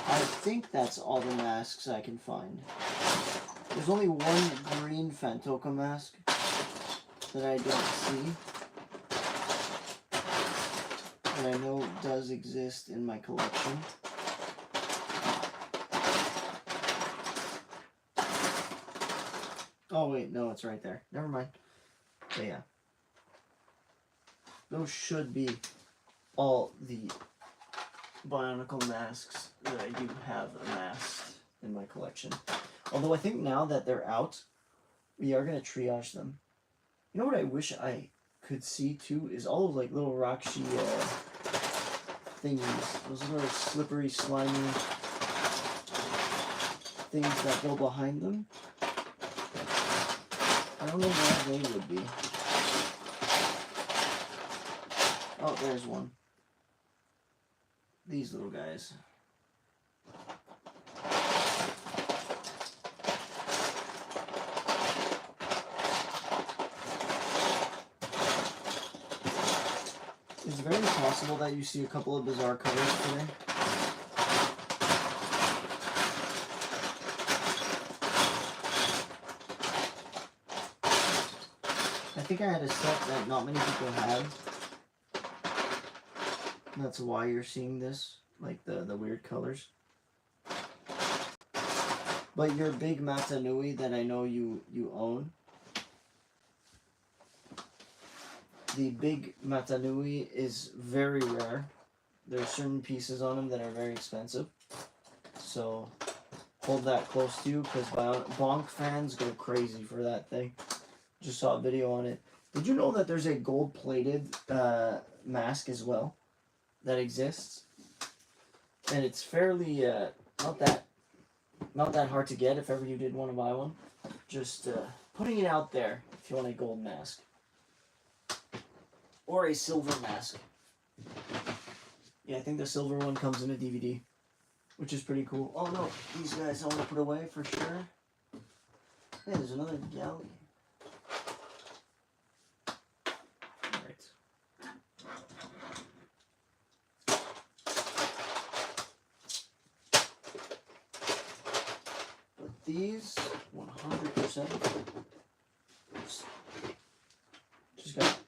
I think that's all the masks I can find. There's only one green Fantoka mask that I don't see. That I know does exist in my collection. Oh wait, no, it's right there. Never mind. But yeah. Those should be all the Bionicle masks that I do have amassed in my collection. Although I think now that they're out, we are going to triage them. You know what I wish I could see too is all of like little Rakshi thingies. Those little slippery, slimy things that go behind them. I don't know where they would be. Oh, there's one. These little guys. It's very possible that you see a couple of bizarre colors today. I think I had a set that not many people had. That's why you're seeing this, like the weird colors. But your big Natanui that I know you own, the big Natanui is very rare. There are certain pieces on them that are very expensive. so hold that close to you, because Bonk fans go crazy for that thing. Just saw a video on it. Did you know that there's a gold-plated mask as well that exists? And it's fairly not that hard to get if ever you did want to buy one. Just putting it out there if you want a gold mask. Or a silver mask. Yeah, I think the silver one comes in a DVD, which is pretty cool. Oh no, these guys I want to put away for sure. Hey, there's another galley. Alright. But these, 100%, just got.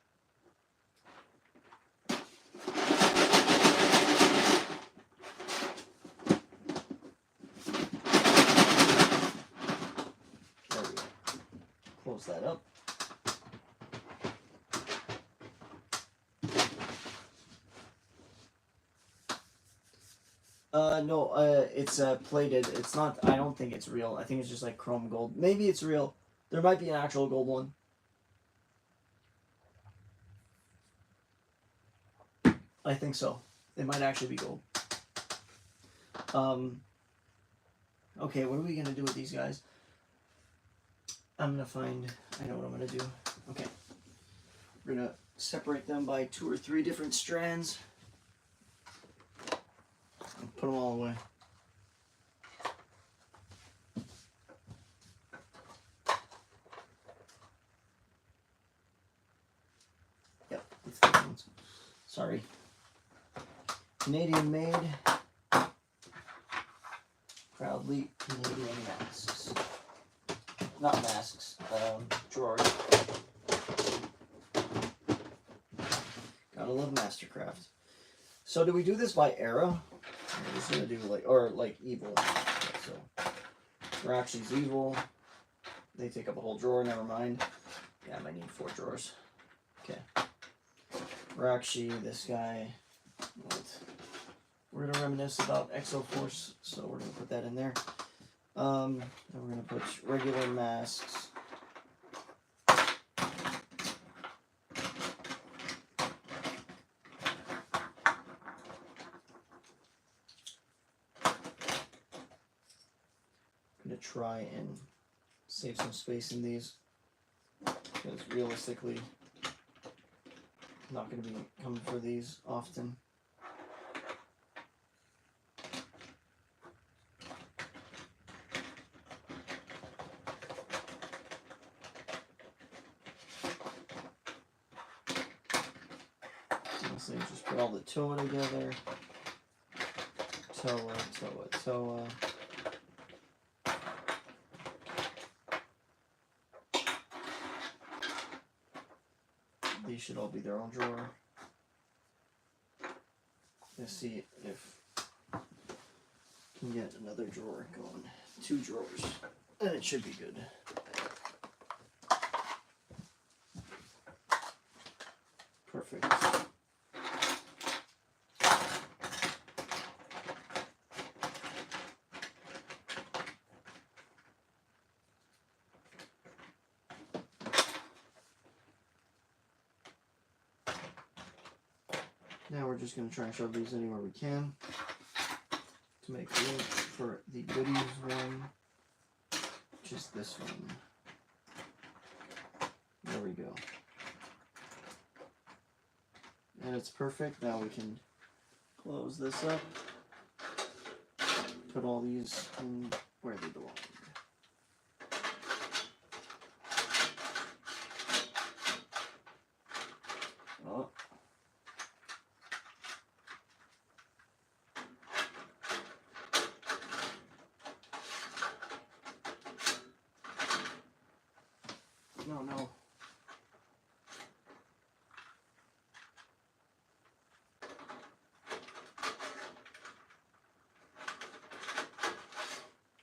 Close that up. No, it's plated. It's not, I don't think it's real. I think it's just like chrome gold. Maybe it's real. There might be an actual gold one. I think so. It might actually be gold. Okay, what are we gonna do with these guys? I'm gonna find, I know what I'm gonna do. Okay. We're gonna separate them by 2 or 3 different strands. And put them all away. Yep, it's the ones. Sorry. Canadian made. Proudly Canadian masks. Not masks, drawers. Gotta love Mastercraft. So do we do this by era? I'm just gonna do like evil. Okay, so Rakshi's evil. They take up a whole drawer, never mind. Yeah, I might need 4 drawers. Okay. Rakshi, this guy. We're gonna reminisce about Exoforce, so we're gonna put that in there. Then we're gonna put regular masks. I'm gonna try and save some space in these, because realistically, I'm not gonna be coming for these often. Just put all the toa together. Toa, toa, toa. These should all be their own drawer. Let's see if I can get another drawer going. 2 drawers. And it should be good. Perfect. Now we're just going to try and shove these anywhere we can to make room for the goodies one, which is this one. There we go. And it's perfect. Now we can close this up, put all these in where they belong. Oh. No.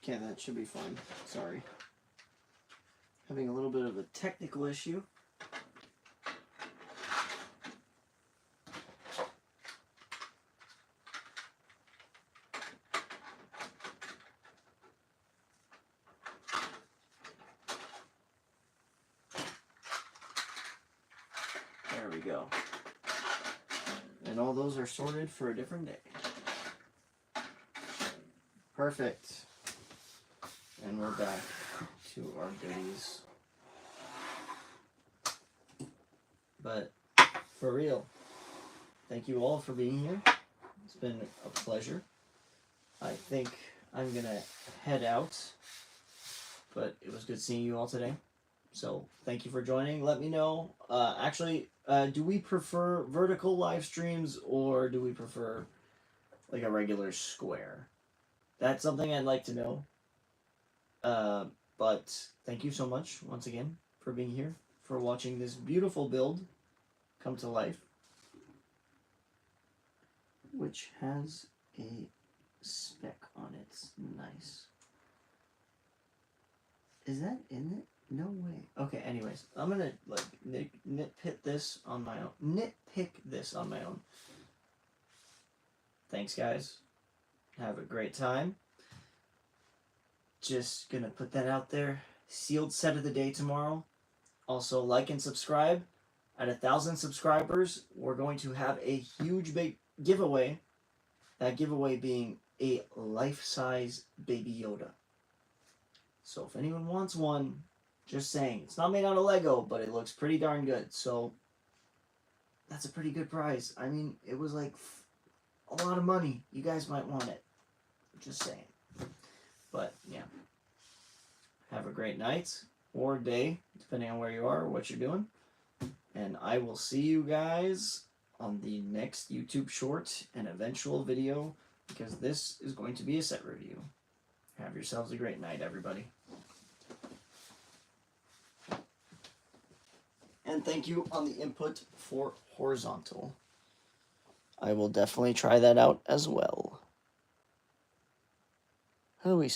Okay, that should be fine. Sorry. Having a little bit of a technical issue. There we go. And all those are sorted for a different day. Perfect. And we're back to our goodies. But for real, thank you all for being here. It's been a pleasure. I think I'm going to head out, but it was good seeing you all today. So thank you for joining. Let me know. Do we prefer vertical live streams or do we prefer like a regular square? That's something I'd like to know. But thank you so much once again for being here, for watching this beautiful build come to life, which has a speck on it. Nice. Is that in it? No way. Okay, anyways, I'm gonna like nitpick this on my own. Thanks, guys. Have a great time. Just gonna put that out there. Sealed set of the day tomorrow. Also, like and subscribe. At 1,000 subscribers, we're going to have a huge big giveaway. That giveaway being a life-size Baby Yoda. So if anyone wants one, just saying. It's not made out of Lego, but it looks pretty darn good. So that's a pretty good prize. I mean, it was like a lot of money. You guys might want it. Just saying. But yeah. Have a great night or day, depending on where you are or what you're doing. And I will see you guys on the next YouTube short and eventual video, because this is going to be a set review. Have yourselves a great night, everybody. And thank you on the input for horizontal. I will definitely try that out as well. How do we